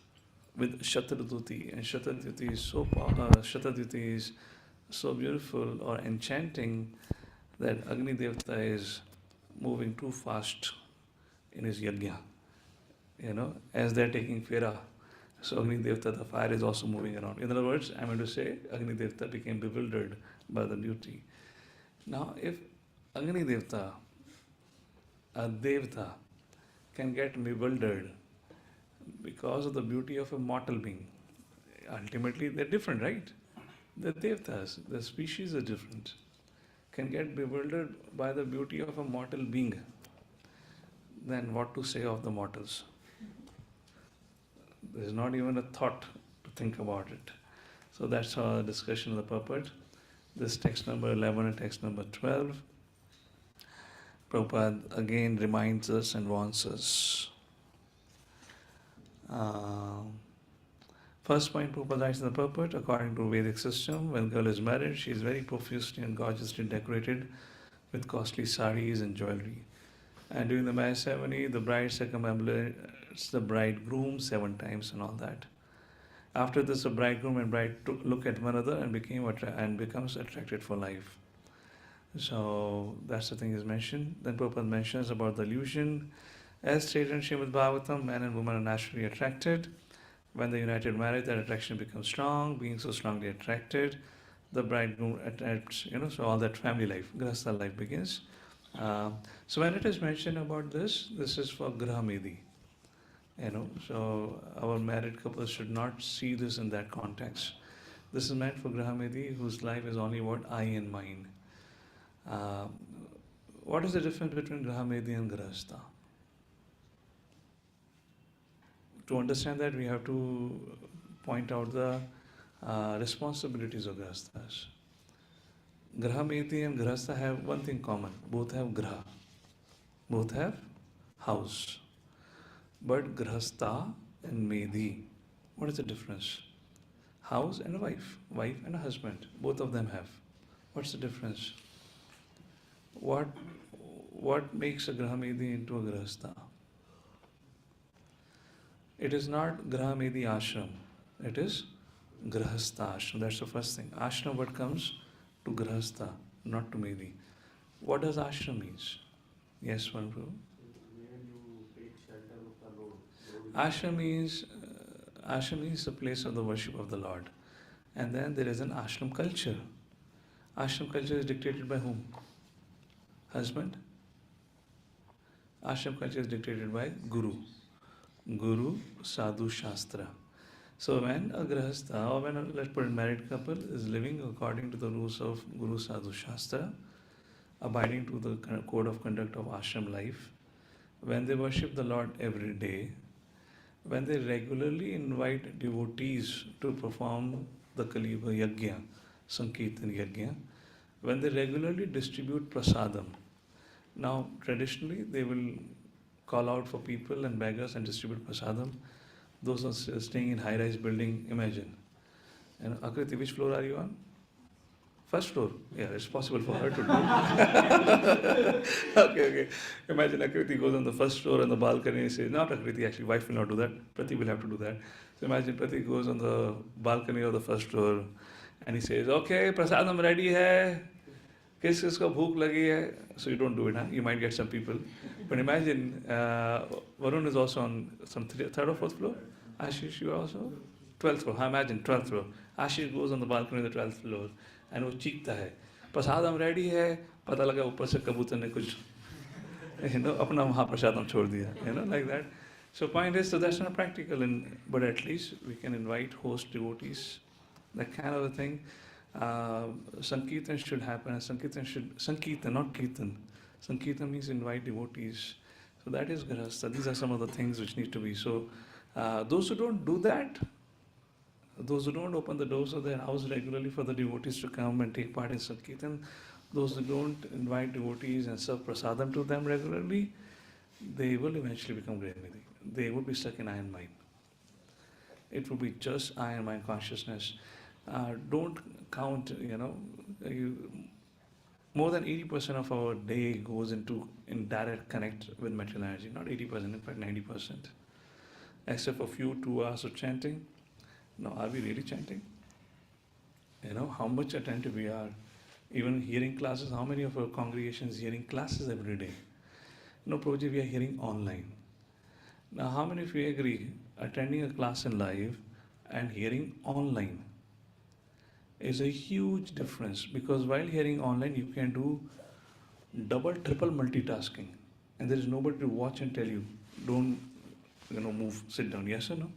with Shatadhuti, and Shatadhuti is Shatadhuti is so beautiful or enchanting that Agni Devta is moving too fast in his yajna. As they're taking Fera, so Agni Devta, the fire is also moving around. In other words, I'm going to say Agni Devta became bewildered by the beauty. Now, if Agni Devta, a Devta, can get bewildered because of the beauty of a mortal being, ultimately they're different, right? The Devtas, the species are different, can get bewildered by the beauty of a mortal being, then what to say of the mortals? There's not even a thought to think about it. So that's our discussion of the purport. This text number 11 and text number 12. Prabhupada again reminds us and warns us. First point, Prabhupada writes in the purport, according to Vedic system, when girl is married, she is very profusely and gorgeously decorated with costly saris and jewelry. And during the marriage ceremony, the bride circumambulates the bridegroom 7 times and all that. After this, the bridegroom and bride look at one another and becomes attracted for life. So that's the thing is mentioned. Then Prabhupada mentions about the illusion. As stated in Srimad Bhagavatam, man and woman are naturally attracted. When they united marriage, that attraction becomes strong. Being so strongly attracted, the bridegroom attracts, so all that family life, grahastha life begins. So when it is mentioned about this is for Graha Medhi. So our married couples should not see this in that context. This is meant for Graha Medhi, whose life is only about I and mine. What is the difference between Graha Medhi and Grahastha? To understand that, we have to point out the responsibilities of Grahasthas. Graha Medhi and Grahastha have one thing common. Both have Graha. Both have house. But Grahastha and Medhi, what is the difference? House and a wife and a husband, both of them have. What's the difference? What makes a Graha Medhi into a Grahastha? It is not Graha Medhi ashram, it is Grahastha ashram. That's the first thing. Ashram what comes to Grahastha, not to Medhi. What does ashram means? Yes, one Prabhu. Ashram means the place of the worship of the Lord. And then there is an ashram culture. Ashram culture is dictated by whom? Husband. Ashram culture is dictated by Guru. Guru, Sadhu, Shastra. So when a Grahastha or when a, let's put it, married couple is living according to the rules of Guru, Sadhu, Shastra, abiding to the code of conduct of ashram life, when they worship the Lord every day, when they regularly invite devotees to perform the Kaliva Yajna, Sankirtan Yajna, when they regularly distribute prasadam. Now, traditionally, they will call out for people and beggars and distribute prasadam. Those are staying in high-rise building, imagine. And Akriti, which floor are you on? First floor. Yeah, it's possible for her to do. Okay. Imagine Akriti goes on the first floor on the balcony and says, not Akriti, actually, wife will not do that. Prati will have to do that. So imagine Prati goes on the balcony of the first floor and he says, okay, prasadam ready hai. Kis ko bhook lagi hai. So you don't do it, huh? You might get some people. But imagine, Varun is also on some third or fourth floor. Ashish, you are also? 12th floor. Imagine, 12th floor. Ashish goes on the balcony of the 12th floor. And वो चीखता है प्रसादम ready है पता लगा ऊपर से कबूतर ने कुछ अपना वहाँ प्रसादम छोड़ दिया like that. So point is, so that's not practical, but at least we can invite host devotees, that kind of a thing. Sankirtan should happen. Sankirtan, not Kirtan. Sankirtan means invite devotees. So that is Grahastha. These are some of the things which need to be. So those who don't do that, those who don't open the doors of their house regularly for the devotees to come and take part in Sankirtan, those who don't invite devotees and serve prasadam to them regularly, they will eventually become Grahamedi. They will be stuck in I and mine. It will be just I and mine consciousness. Don't count, more than 80% of our day goes in direct connect with material energy. Not 80%, in fact 90%. except for a few 2 hours of chanting. Now, are we really chanting? How much attentive we are. Even hearing classes, how many of our congregations hearing classes every day? Prabhuji, we are hearing online. Now, how many of you agree attending a class in live and hearing online is a huge difference, because while hearing online, you can do double, triple multitasking, and there is nobody to watch and tell you, don't, move, sit down, yes or no?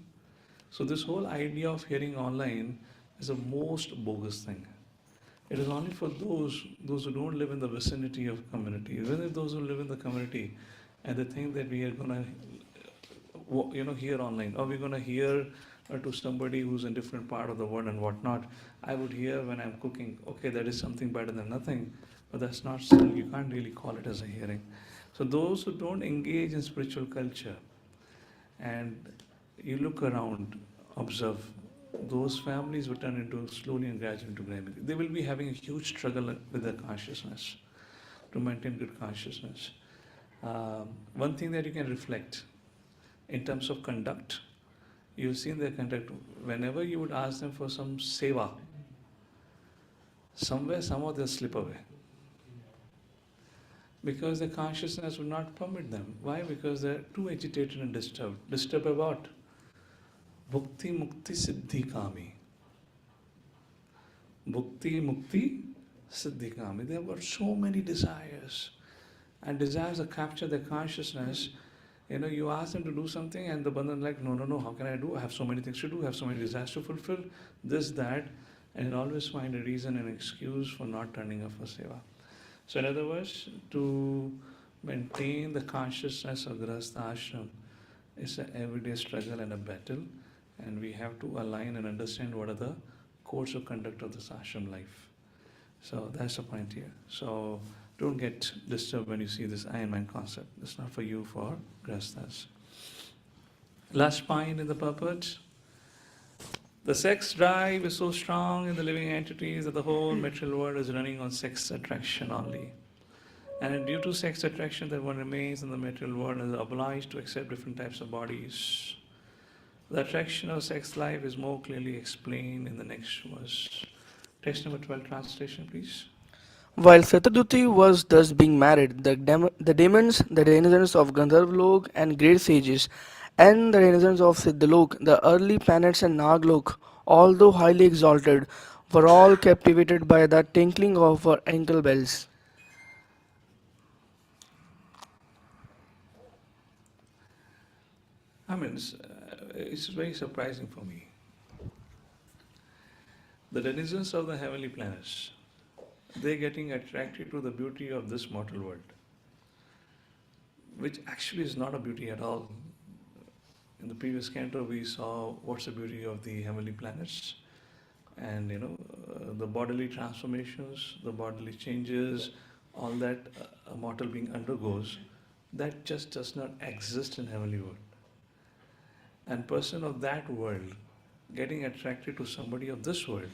So this whole idea of hearing online is the most bogus thing. It is only for those who don't live in the vicinity of community. Even if those who live in the community and they think that we are gonna, hear online, or we're gonna hear to somebody who's in different part of the world and whatnot. I would hear when I'm cooking. Okay, that is something better than nothing, but that's not still. You can't really call it as a hearing. So those who don't engage in spiritual culture, and you look around, observe, those families will turn into slowly and gradually into gravity. They will be having a huge struggle with their consciousness to maintain good consciousness. One thing that you can reflect in terms of conduct, you've seen their conduct. Whenever you would ask them for some seva, somehow they'll slip away. Because the consciousness would not permit them. Why? Because they're too agitated and disturbed. Disturbed by what? Bhukti Mukti Siddhi Kami. Bhukti Mukti Siddhi Kami. They have got so many desires. And desires that capture their consciousness. You ask them to do something and the bandhan like, no, how can I do? I have so many things to do, I have so many desires to fulfill, this, that, and you'll always find a reason and excuse for not turning up for seva. So in other words, to maintain the consciousness of Grihastha Ashram is an everyday struggle and a battle, and we have to align and understand what are the codes of conduct of this ashram life. So that's the point here. So don't get disturbed when you see this I and mine concept. It's not for you, for Grihasthas. Last point in the purport. The sex drive is so strong in the living entities that the whole material world is running on sex attraction only. And due to sex attraction, that one remains in the material world and is obliged to accept different types of bodies. The attraction of sex life is more clearly explained in the next verse. Text number 12, translation, please. While Sataduti was thus being married, the demons, the denizens of Gandharvalok and great sages, and the denizens of Siddhalok, the early planets and Naglok, although highly exalted, were all captivated by the tinkling of her ankle bells. It's very surprising for me. The denizens of the heavenly planets, they're getting attracted to the beauty of this mortal world, which actually is not a beauty at all. In the previous canto, we saw what's the beauty of the heavenly planets, and the bodily transformations, the bodily changes, all that a mortal being undergoes, that just does not exist in heavenly world. And person of that world getting attracted to somebody of this world,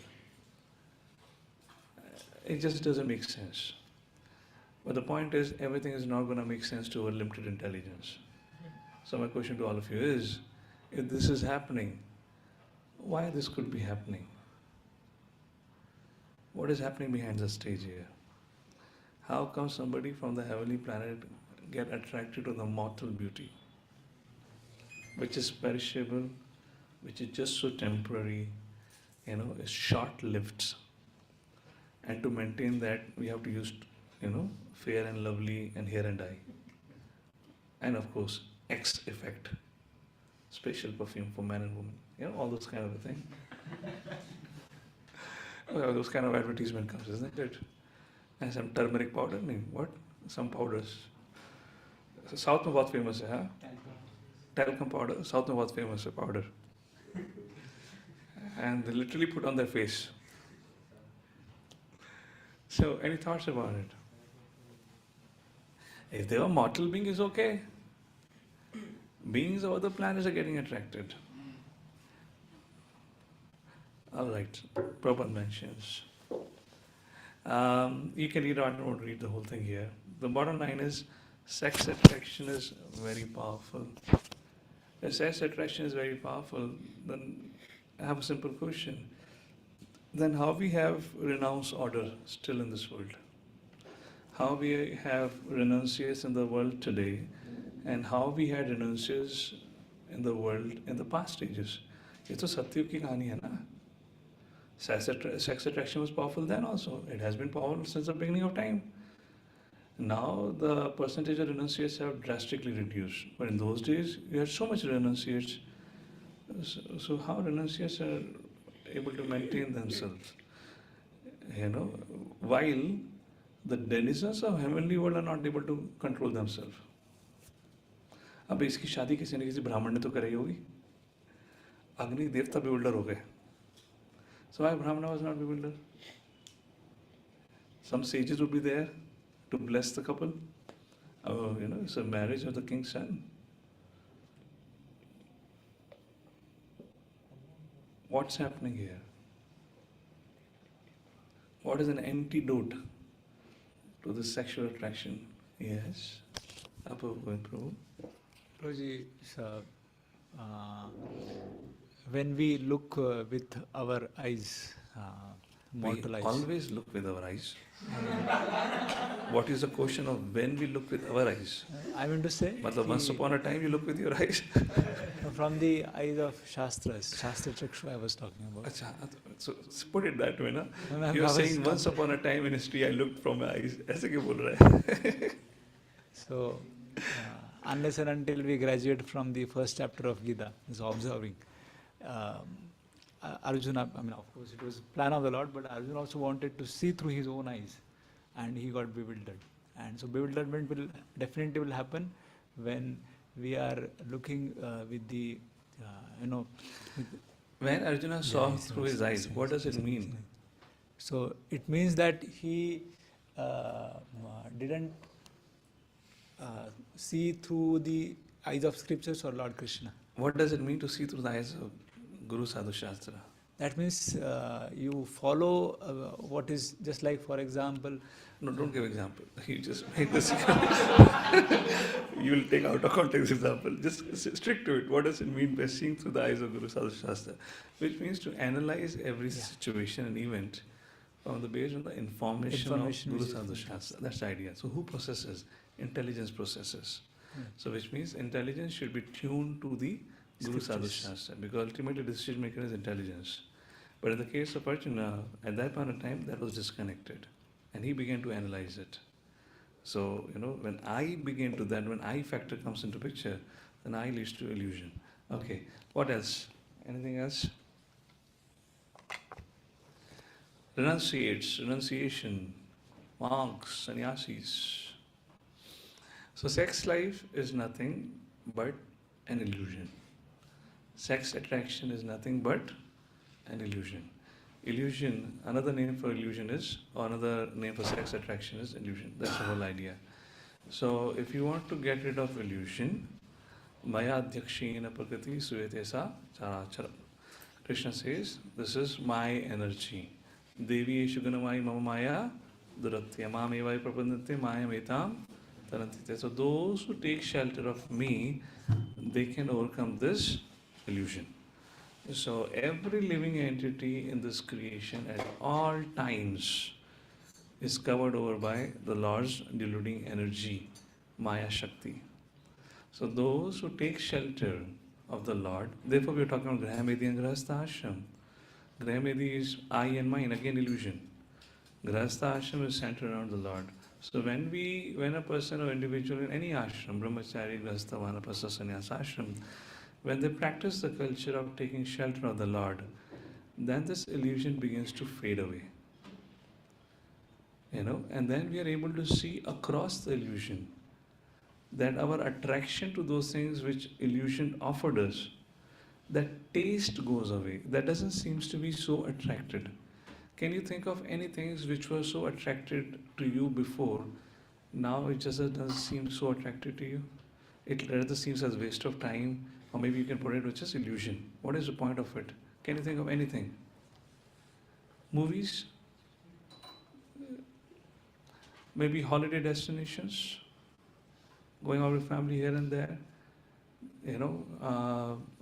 it just doesn't make sense. But the point is, everything is not going to make sense to a limited intelligence. So my question to all of you is, if this is happening, why this could be happening? What is happening behind the stage here? How come somebody from the heavenly planet get attracted to the mortal beauty, which is perishable, which is just so temporary, is short-lived. And to maintain that, we have to use, fair and lovely and hair and dye. And of course, X effect, special perfume for man and woman, all those kind of a thing. Those kind of advertisement comes, isn't it? And some turmeric powder, what? Some powders. So South में बहुत famous है, हाँ? Talcum powder, South में बहुत famous है powder. And they literally put on their face. So, any thoughts about it? If they were mortal being, is okay. Beings of other planets are getting attracted. All right, Prabhupada mentions. You can read, I don't want to read the whole thing here. The bottom line is, sex attraction is very powerful. If sex attraction is very powerful, then I have a simple question. Then how we have renounced order still in this world? How we have renunciates in the world today, and how we had renunciates in the world in the past ages? ये तो सत्युग की कहानी है ना. Sex attraction was powerful then also. It has been powerful since the beginning of time. Now the percentage of renunciates have drastically reduced. But in those days, you had so much renunciates. So how renunciates are able to maintain themselves? While the denizens of heavenly world are not able to control themselves. अब इसकी शादी किसी न किसी ब्राह्मण ने तो कराई होगी. अग्नि देवता bewilder हो गए. So why Brahmana was not bewildered? Some sages would be there to bless the couple. It's a marriage of the king's son. What's happening here? What is an antidote to the sexual attraction? Yes. Prabhu. Prabhuji, when we look with our eyes, mortal eyes. We always look with our eyes. What is the question of when we look with our eyes? I mean to say, once upon a time you look with your eyes. From the eyes of Shastras, Shastra Chakshu I was talking about. So put it that way, na? No, You're saying once upon a time in history I looked from my eyes. ऐसे क्यों बोल रहा है? So, unless and until we graduate from the first chapter of Gita, is observing. Arjuna, of course it was plan of the Lord, but Arjuna also wanted to see through his own eyes, and he got bewildered. And so bewilderment will definitely happen when we are looking with the, When Arjuna saw through his eyes, what does it mean? So it means that he didn't see through the eyes of scriptures or Lord Krishna. What does it mean to see through the eyes of Guru Sadhu Shastra? That means you follow what is just like, for example. No, don't give example. You just make this. You will take out of context example. Just stick to it. What does it mean by seeing through the eyes of Guru Sadhu Shastra? Which means to analyze every situation and event from the based on the information of Guru Sadhu Shastra. That's the idea. So who processes? Intelligence processes. So which means intelligence should be tuned to the Guru Sadhu Shastra, because ultimately the decision maker is intelligence. But in the case of Arjuna, at that point of time, that was disconnected. And he began to analyze it. So, when I begin to that, when I factor comes into picture, then I leads to illusion. Okay, what else? Anything else? Renunciation, monks, sannyasis. So sex life is nothing but an illusion. Sex attraction is nothing but an illusion. Illusion, another name for illusion is, or another name for sex attraction is illusion. That's the whole idea. So if you want to get rid of illusion, Maya Adhyakshena Prakriti Suyatesa Characharam. Krishna says, this is my energy. Devi Eshuganamai Mama Maya Duratya Mamevai Prapandante Maya Metam Tarantite. So those who take shelter of me, they can overcome this illusion. So every living entity in this creation at all times is covered over by the Lord's deluding energy, Maya Shakti. So those who take shelter of the Lord, therefore we are talking about Grahamedi and Grahastha Ashram. Grahamedi is I and mine, again illusion. Grahastha Ashram is centered around the Lord. So when a person or individual in any ashram, Brahmachari, Grahastha, Vanapasa, Sannyasa ashram, when they practice the culture of taking shelter of the Lord, then this illusion begins to fade away. And then we are able to see across the illusion that our attraction to those things which illusion offered us, that taste goes away. That doesn't seem to be so attracted. Can you think of any things which were so attracted to you before, now it just doesn't seem so attracted to you? It rather seems as waste of time, or maybe you can put it with just illusion. What is the point of it? Can you think of anything? Movies? Maybe holiday destinations? Going out with family here and there?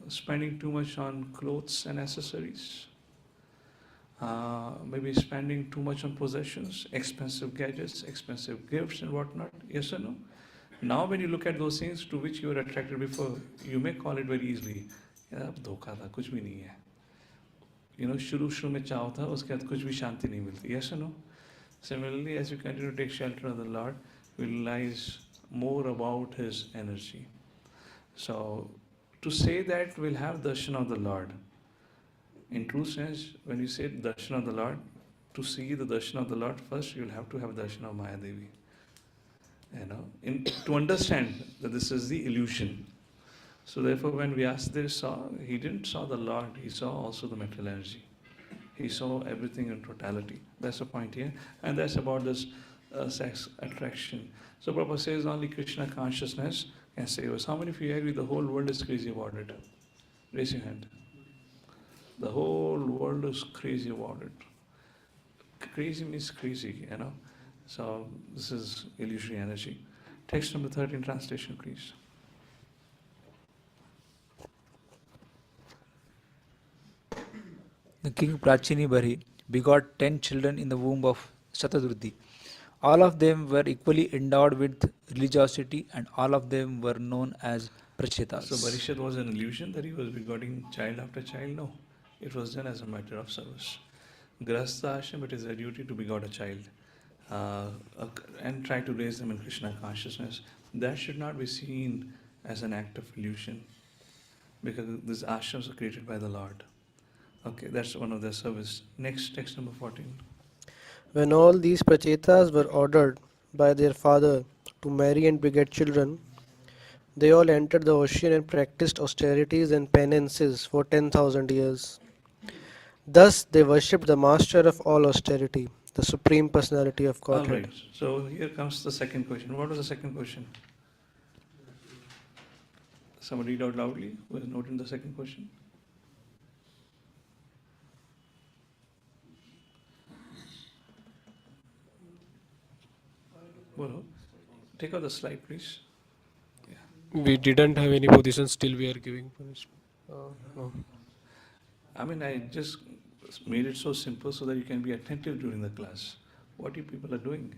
spending too much on clothes and accessories, maybe spending too much on possessions, expensive gadgets, expensive gifts and whatnot, yes or no? Now when you look at those things to which you were attracted before, you may call it very easily, यार अब धोखा था, कुछ भी नहीं है. शुरू में चाव था, उसके बाद कुछ भी शांति नहीं मिलती, yes or no? Similarly, as you continue to take shelter of the Lord, we realize more about His energy. So, to say that we'll have darshan of the Lord, in true sense, when you say darshan of the Lord, to see the darshan of the Lord, first you'll have to have darshan of Maya Devi. To understand that this is the illusion. So therefore, when Vyasadeva saw, he didn't saw the Lord, he saw also the material energy. He saw everything in totality. That's the point here. And that's about this sex attraction. So Prabhupada says only Krishna consciousness can save us. How many of you agree the whole world is crazy about it? Raise your hand. The whole world is crazy about it. Crazy means crazy, So this is illusory energy. Text number 13, translation, please. The king Prachini Bari begot 10 children in the womb of Shatadruti. All of them were equally endowed with religiosity and all of them were known as Prachetas. So Barishad was an illusion that he was begetting child after child? No. It was done as a matter of service. Grahastha ashram, it is their duty to begot a child and try to raise them in Krishna consciousness. That should not be seen as an act of illusion because these ashrams are created by the Lord. Okay, that's one of their service. Next, text number 14. When all these prachetas were ordered by their father to marry and beget children, they all entered the ocean and practiced austerities and penances for 10,000 years. Thus they worshipped the master of all austerity, the Supreme Personality of Godhead. All right, so here comes the second question. What was the second question? Somebody read out loudly who is noting the second question. Well, take out the slide, please. We didn't have any position, still we are giving punishment. No. I just made it so simple so that you can be attentive during the class. What you people are doing?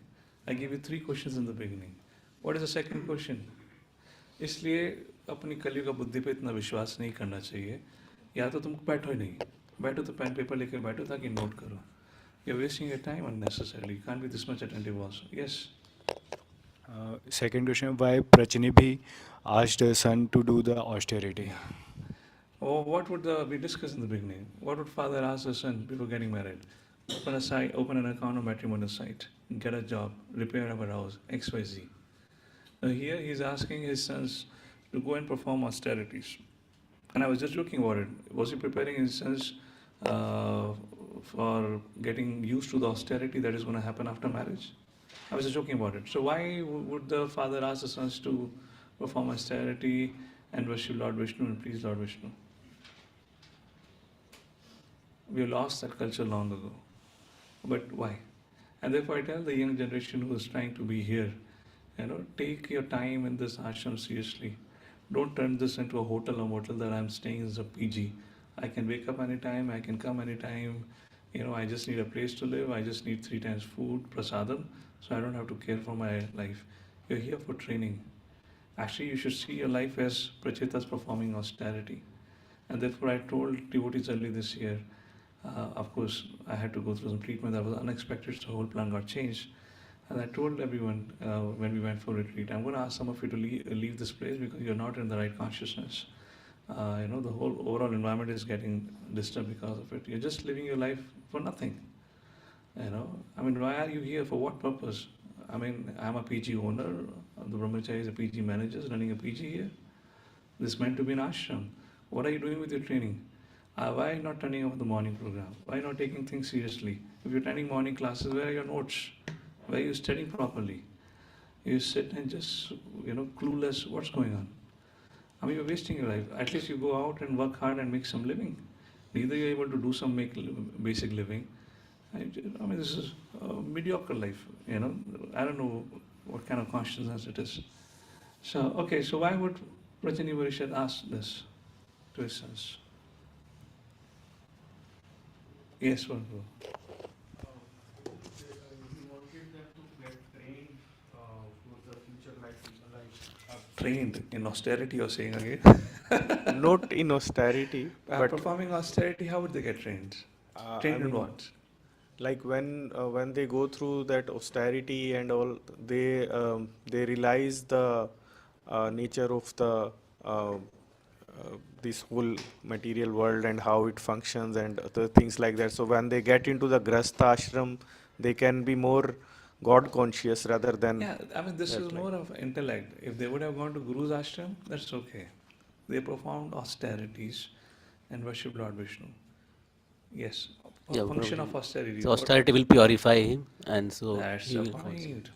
I gave you 3 questions in the beginning. What is the second question? इसलिए अपनी कलियुग का बुद्धि पे इतना विश्वास नहीं करना चाहिए. या तो तुम बैठो ही नहीं, बैठो तो पेन पेपर लेकर बैठो ताकि नोट करो. You're wasting your time unnecessarily. You can't be this much attentive also. Yes. Second question, why Prachini asked her son to do the austerity? Or what would we discussed in the beginning? What would father ask his son before getting married? Open an account on matrimonial site, get a job, repair our house, XYZ. Now here he's asking his sons to go and perform austerities. And I was just joking about it. Was he preparing his sons for getting used to the austerity that is going to happen after marriage? I was just joking about it. So why would the father ask the sons to perform austerity and worship Lord Vishnu and please Lord Vishnu? We lost that culture long ago. But why? And therefore I tell the young generation who is trying to be here, take your time in this ashram seriously. Don't turn this into a hotel or motel that I'm staying as a PG. I can wake up anytime, I can come anytime. I just need a place to live. I just need 3 times food, prasadam, so I don't have to care for my life. You're here for training. Actually, you should see your life as prachetas performing austerity. And therefore, I told devotees early this year, of course, I had to go through some treatment that was unexpected, so the whole plan got changed. And I told everyone when we went for retreat, I'm going to ask some of you to leave this place because you're not in the right consciousness. The whole overall environment is getting disturbed because of it. You're just living your life for nothing. Why are you here? For what purpose? I'm a PG owner. The brahmachari is a PG manager running a PG here. This is meant to be an ashram. What are you doing with your training? Why not turning up the morning program? Why not taking things seriously? If you're attending morning classes, where are your notes? Where are you studying properly? You sit and just, clueless, what's going on? You're wasting your life. At least you go out and work hard and make some living. Neither you're able to do some basic living. This is a mediocre life, I don't know what kind of consciousness it is. So why would Prajani Varishad asked this to his sons. Yes, Vargo. Trained in austerity, you're saying again? Not in austerity, but Performing austerity, how would they get trained? Trained in what? like when they go through that austerity and all, they realize the nature of the this whole material world and how it functions and other things like that. So when they get into the grastha ashram, they can be more God conscious rather than Yeah, I mean, this is more of intellect. If they would have gone to Guru's ashram, that's okay. They performed austerities and worshipped Lord Vishnu. Yes, a Yeah, function of austerity. so austerity will purify him, and so That's he the will also. point.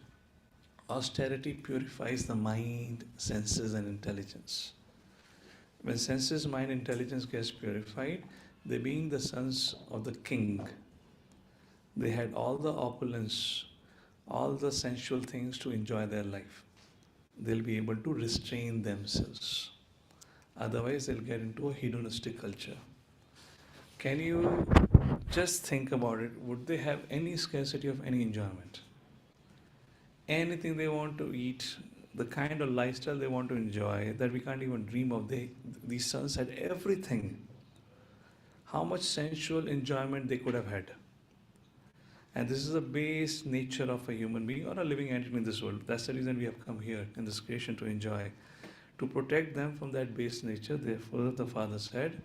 Austerity purifies the mind, senses, and intelligence. When senses, mind, intelligence gets purified, they being the sons of the king, they had all the opulence, all the sensual things to enjoy their life. They'll be able to restrain themselves. Otherwise, they'll get into a hedonistic culture. Can you just think about it? Would they have any scarcity of any enjoyment? Anything they want to eat, the kind of lifestyle they want to enjoy that we can't even dream of. These sons had everything. How much sensual enjoyment they could have had. And this is the base nature of a human being or a living entity in this world. That's the reason we have come here in this creation to enjoy. To protect them from that base nature, therefore the Father said,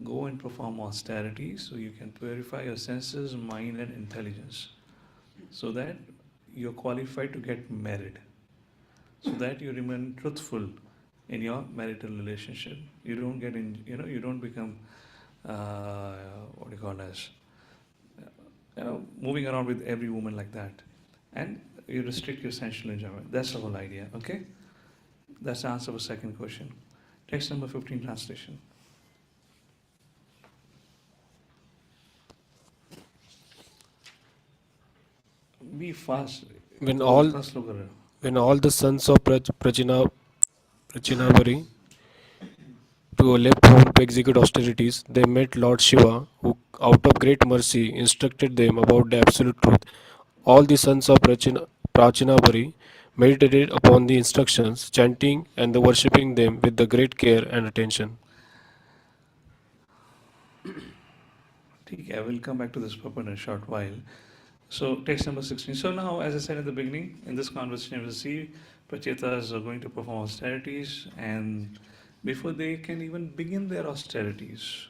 go and perform austerity so you can purify your senses, mind and intelligence. So that you're qualified to get married. So that you remain truthful in your marital relationship. You don't get in, you don't become, what do you call as, moving around with every woman like that. And you restrict your sensual enjoyment. That's the whole idea, okay? That's the answer for second question. Text number 15, translation. Be fast. When all the sons of Prajinavari to left home to execute austerities, they met Lord Shiva, who, out of great mercy, instructed them about the absolute truth. All the sons of Prajinavari meditated upon the instructions, chanting and worshipping them with the great care and attention. I will come back to this purport in a short while. So, text number 16. So now, as I said in the beginning, in this conversation, we'll see Prachetas are going to perform austerities, and before they can even begin their austerities,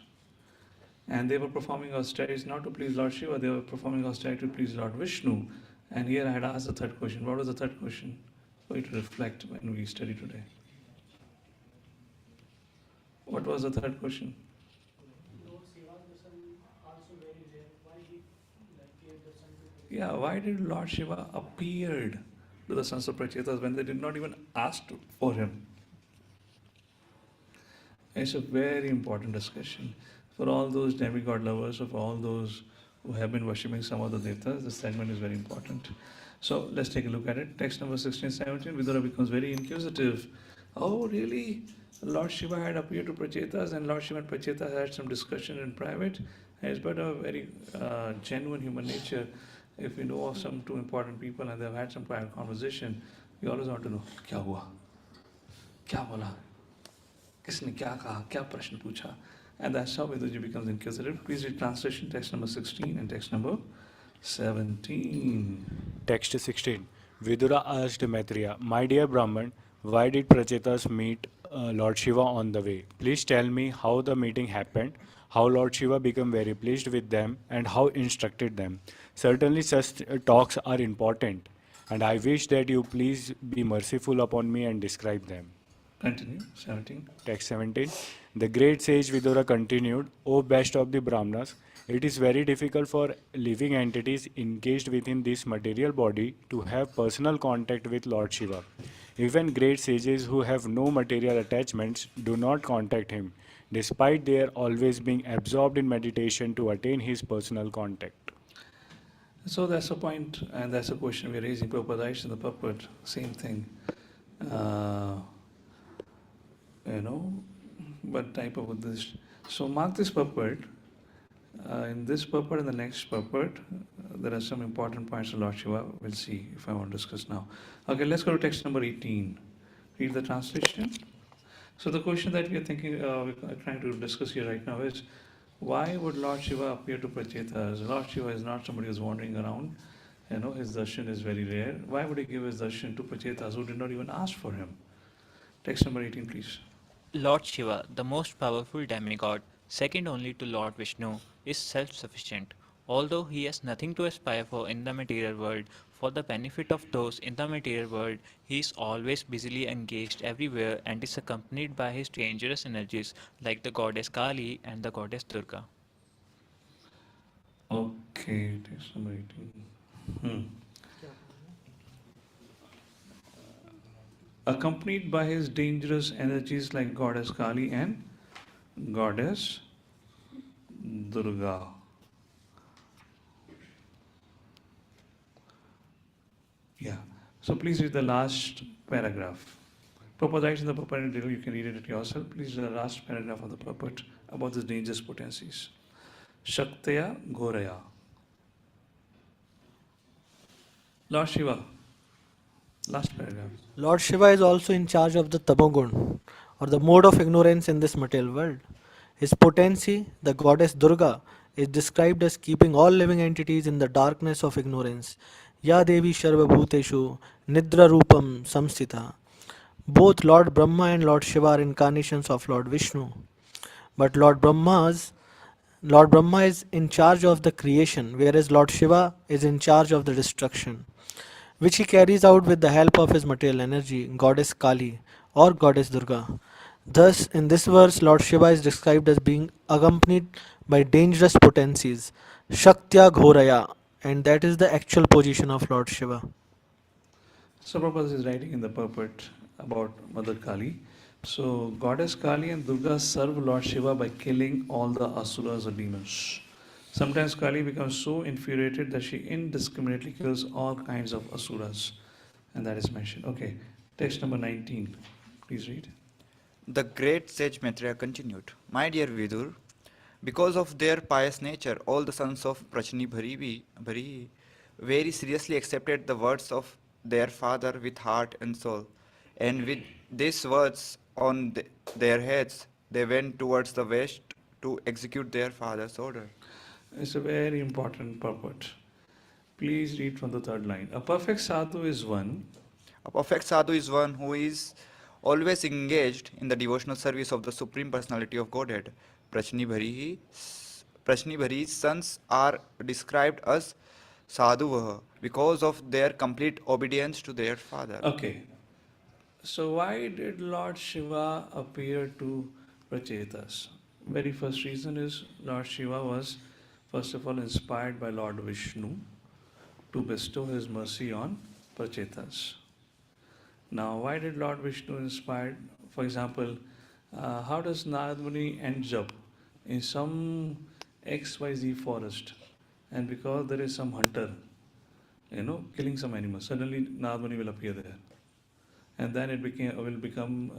and they were performing austerities not to please Lord Shiva, they were performing austerity to please Lord Vishnu. And here I had asked the third question. What was the third question? For you to reflect when we study today. What was the third question? Yeah, why did Lord Shiva appeared to the sons of Prachetas when they did not even ask for him? It's a very important discussion. For all those demigod lovers, or for all those who have been worshipping some other devtas, this segment is very important. So let's take a look at it. Text number 16, 17, Vidura becomes very inquisitive. Oh, really? Lord Shiva had appeared to Prachetas, and Lord Shiva and Prachetas had some discussion in private. It's but a very genuine human nature. If we know of some two important people and they've had some private conversation, we always want to know, क्या हुआ? क्या बोला? किसने क्या कहा? क्या प्रश्न पूछा? And that's how Viduji becomes inquisitive. Please read translation, text number 16 and text number 17. Text 16. Vidura asked Maitreya, my dear Brahman, why did Prachetas meet Lord Shiva on the way? Please tell me how the meeting happened, how Lord Shiva became very pleased with them, and how instructed them. Certainly such talks are important, and I wish that you please be merciful upon me and describe them. Continue, 17. Text 17. The great sage Vidura continued, O best of the Brahmanas, it is very difficult for living entities engaged within this material body to have personal contact with Lord Shiva. Even great sages who have no material attachments do not contact him, despite their always being absorbed in meditation to attain his personal contact. So that's a point, and that's a question we're raising. Prabhupada writes in the purport, same thing. what type of Buddhist. So mark this puppet. In this puppet and the next puppet, there are some important points of Lord Shiva. We'll see if I want to discuss now. Okay, let's go to text number 18. Read the translation. So the question that we are thinking, we're trying to discuss here right now is, why would Lord Shiva appear to Prachetas? Lord Shiva is not somebody who's wandering around. His darshan is very rare. Why would he give his darshan to Prachetas who did not even ask for him? Text number 18, please. Lord Shiva, the most powerful demigod, second only to Lord Vishnu, is self-sufficient. Although he has nothing to aspire for in the material world, for the benefit of those in the material world, he is always busily engaged everywhere and is accompanied by his dangerous energies like the goddess Kali and the goddess Durga. Okay, text number 18. Accompanied by his dangerous energies like goddess Kali and goddess Durga. Yeah. So please read the last paragraph. Prabhupada writes in the puppet in detail, you can read it yourself. Please read the last paragraph of the puppet about these dangerous potencies. Shaktaya Goraya. Lord Shiva. Last paragraph. Lord Shiva is also in charge of the tamogun, or the mode of ignorance in this material world. His potency, the goddess Durga, is described as keeping all living entities in the darkness of ignorance. Ya Devi Sharva Bhuteshu Nidra Rupam Samstita. Both Lord Brahma and Lord Shiva are incarnations of Lord Vishnu. But Lord Brahma is in charge of the creation, whereas Lord Shiva is in charge of the destruction, which he carries out with the help of his material energy, goddess Kali or goddess Durga. Thus, in this verse, Lord Shiva is described as being accompanied by dangerous potencies, Shaktya Ghoraya, and that is the actual position of Lord Shiva. So Prabhupada is writing in the puppet about Mother Kali. So goddess Kali and Durga serve Lord Shiva by killing all the asuras or demons. Sometimes Kali becomes so infuriated that she indiscriminately kills all kinds of asuras. And that is mentioned. Okay, text number 19. Please read. The great sage Maitreya continued, My dear Vidur, because of their pious nature, all the sons of Bhari very seriously accepted the words of their father with heart and soul. And with these words on their heads, they went towards the west to execute their father's order. It's a very important purport. Please read from the third line. A perfect sadhu is one. A perfect sadhu is one who is always engaged in the devotional service of the Supreme Personality of Godhead. Prachni Bhari's sons are described as sadhuvaha because of their complete obedience to their father. Okay. So why did Lord Shiva appear to Prachetas? Very first reason is Lord Shiva was first of all inspired by Lord Vishnu to bestow his mercy on Prachetas. Now, why did Lord Vishnu inspire, for example, how does Narad Muni ends up in some XYZ forest, and because there is some hunter, killing some animals, suddenly Narad Muni will appear there. And then it will become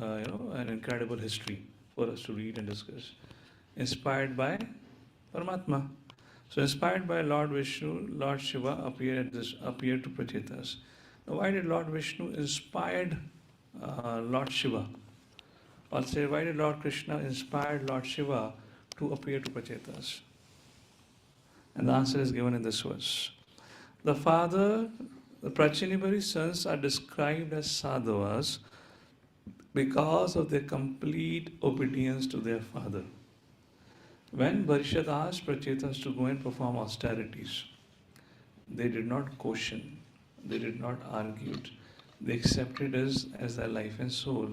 an incredible history for us to read and discuss. Inspired by Paramatma. So inspired by Lord Vishnu, Lord Shiva appeared to Prachetas. Now why did Lord Vishnu inspired Lord Shiva? Or say, why did Lord Krishna inspired Lord Shiva to appear to Prachetas? And the answer is given in this verse. The Prachinibhari's sons are described as sadhuvas because of their complete obedience to their father. When Bharishat asked Prachetas to go and perform austerities, they did not caution, they did not argue. They accepted it as their life and soul,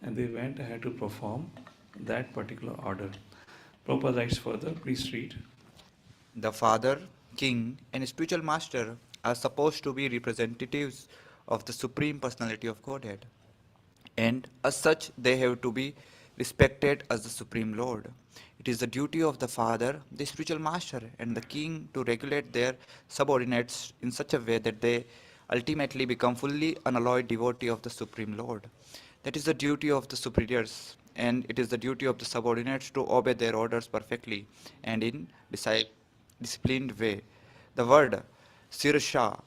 and they went ahead to perform that particular order. Prabhupada writes further, please read. The father, king, and spiritual master are supposed to be representatives of the Supreme Personality of Godhead, and as such they have to be respected as the Supreme Lord. It is the duty of the father, the spiritual master, and the king to regulate their subordinates in such a way that they ultimately become fully unalloyed devotee of the Supreme Lord. That is the duty of the superiors and it is the duty of the subordinates to obey their orders perfectly and in disciplined way. The word Sirsha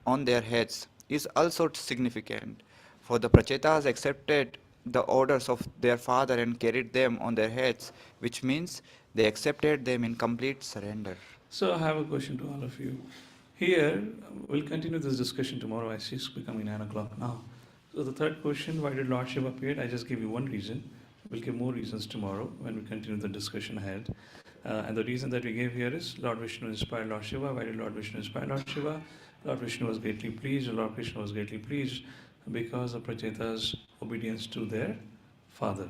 on their heads is also significant, for the Prachetas accepted the orders of their father and carried them on their heads, which means they accepted them in complete surrender. So I have a question to all of you. Here, we'll continue this discussion tomorrow as it's becoming 9 o'clock now. So the third question, why did Lord Shiva appear? I just gave you one reason. We'll give more reasons tomorrow when we continue the discussion ahead. And the reason that we gave here is Lord Vishnu inspired Lord Shiva. Why did Lord Vishnu inspire Lord Shiva? Lord Vishnu was greatly pleased, Lord Krishna was greatly pleased because of Pracheta's obedience to their father.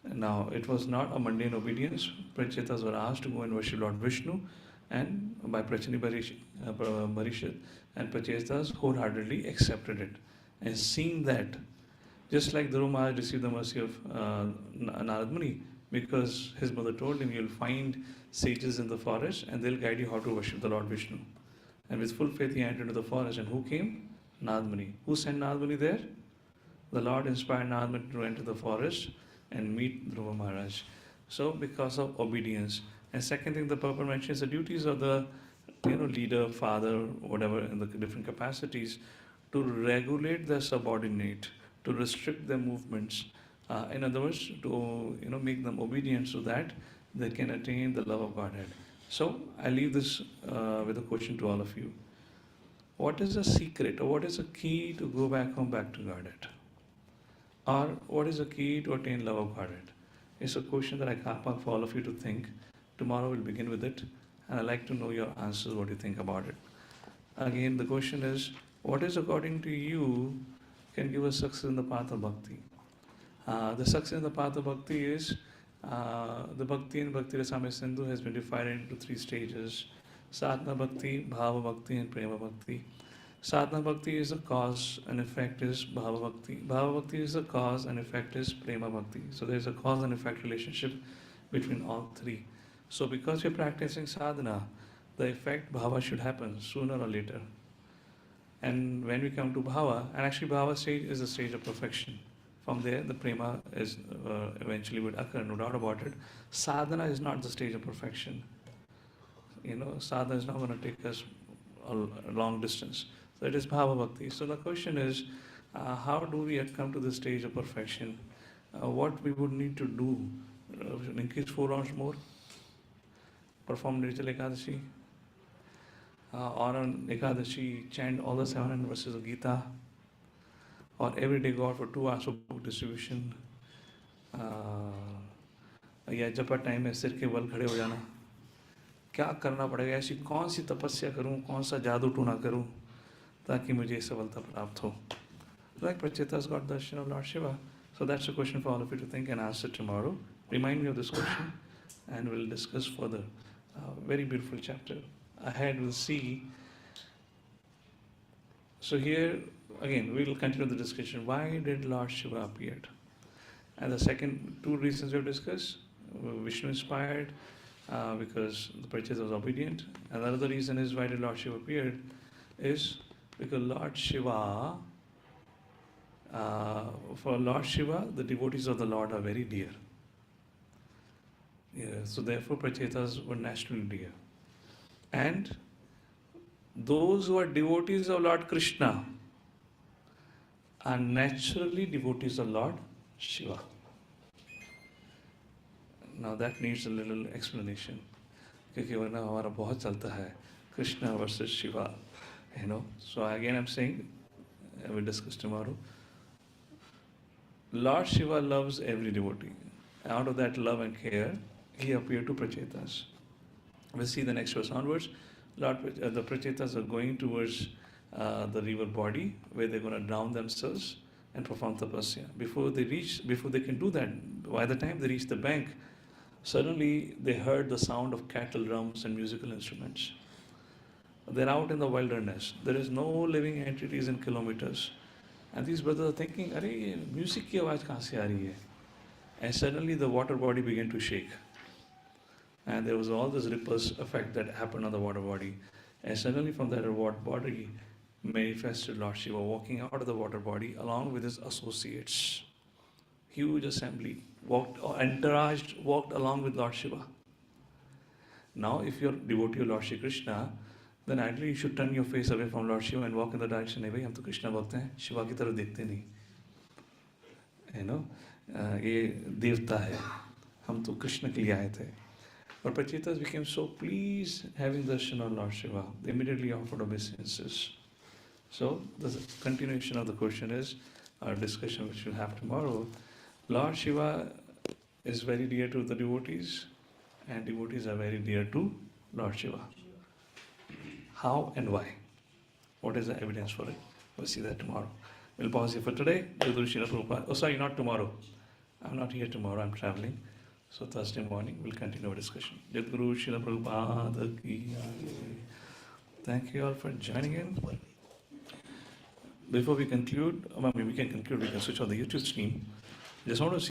Now, it was not a mundane obedience. Prachetas were asked to go and worship Lord Vishnu, and by Prachani Barishit, and Prachetas wholeheartedly accepted it. And seeing that, just like Dhruva Maharaj received the mercy of Narad Muni, because his mother told him, you'll find sages in the forest and they'll guide you how to worship the Lord Vishnu. And with full faith he entered into the forest. And who came? Narad Muni. Who sent Narad Muni there? The Lord inspired Narad Muni to enter the forest and meet Dhruva Maharaj. So because of obedience. And second thing the Prabhupada mentions, the duties of the leader, father, whatever, in the different capacities, to regulate the subordinate, to restrict their movements. In other words, to make them obedient so that they can attain the love of Godhead. So I leave this with a question to all of you. What is the secret, or what is the key to go back home, back to Godhead? Or what is the key to attain love of Godhead? It's a question that I can't for all of you to think. Tomorrow we'll begin with it, and I'd like to know your answers, what you think about it. Again, the question is, what is according to you can give us success in the path of bhakti? The success in the path of bhakti is, the bhakti in Bhakti Rasamrita Sindhu has been divided into three stages: sadhana bhakti, bhava bhakti, and prema bhakti. Sadhana bhakti is the cause and effect is bhava bhakti. Bhava bhakti is the cause and effect is prema bhakti. So there is a cause and effect relationship between all three. So because you're practicing sadhana, the effect bhava should happen sooner or later. And when we come to bhava, and actually bhava stage is the stage of perfection. From there, the prema is eventually would occur, no doubt about it. Sadhana is not the stage of perfection. Sadhana is not going to take us a long distance. So it is bhava bhakti. So the question is, how do we come to the stage of perfection? What we would need to do? Increase 4 rounds more? Perform Nirjala Ekadashi? Or on Ekadashi, chant all the 700 verses of Gita? Or every day go out for 2 hours of book distribution? या जपा time में सिर के बल खड़े हो जाना? क्या करना पड़ेगा? ऐसी कौन सी तपस्या करूं, कौन सा जादू टूना करूं ताकि मुझे सफलता प्राप्त हो? Like Prachetas got darshan of Lord Shiva. So that's a question for all of you to think and answer tomorrow. Remind me of this question and we'll discuss further. Very beautiful chapter. Ahead we'll see. So here again we will continue the discussion. Why did Lord Shiva appear? And the second 2 reasons we have discussed: Vishnu inspired, because the Prachetas was obedient. And another reason is why did Lord Shiva appear is because Lord Shiva, for Lord Shiva, the devotees of the Lord are very dear. So therefore Prachetas were naturally dear. And those who are devotees of Lord Krishna are naturally devotees of Lord Shiva. Now that needs a little explanation. क्योंकि वरना हमारा बहुत चलता है Krishna versus Shiva, So again I'm saying, we'll discuss tomorrow. Lord Shiva loves every devotee. Out of that love and care, he appeared to Prachetas. We'll see the next verse onwards. The Prachetas are going towards the river body where they're going to drown themselves and perform tapasya. Before they can do that, by the time they reach the bank, suddenly they heard the sound of cattle drums and musical instruments. They're out in the wilderness. There is no living entities in kilometers. And these brothers are thinking, "Arey, music ki awaaz kahan se aa rahi hai?" And suddenly the water body began to shake. And there was all this ripples effect that happened on the water body. And suddenly from that water body manifested Lord Shiva walking out of the water body along with his associates. Huge assembly, walked along with Lord Shiva. Now, if you're devotee of Lord Shri Krishna, then ideally you should turn your face away from Lord Shiva and walk in the direction, hey, हम तो कृष्ण भक्त हैं, शिवा की तरफ देखते नहीं, you know, ये देवता है, हम तो कृष्ण के लिए आए थे. But Prachetas became so pleased having darshan on Lord Shiva, they immediately offered obeisances. So the continuation of the question is our discussion which we'll have tomorrow. Lord Shiva is very dear to the devotees, and devotees are very dear to Lord Shiva. How and why? What is the evidence for it? We'll see that tomorrow. We'll pause here for today. Guru Srila Prabhupada. Oh, sorry, not tomorrow. I'm not here tomorrow. I'm traveling. So Thursday morning we'll continue our discussion. Guru Srila Prabhupada ki jai. Thank you all for joining in. Before we conclude, we can conclude. We can switch on the YouTube stream. Just want to see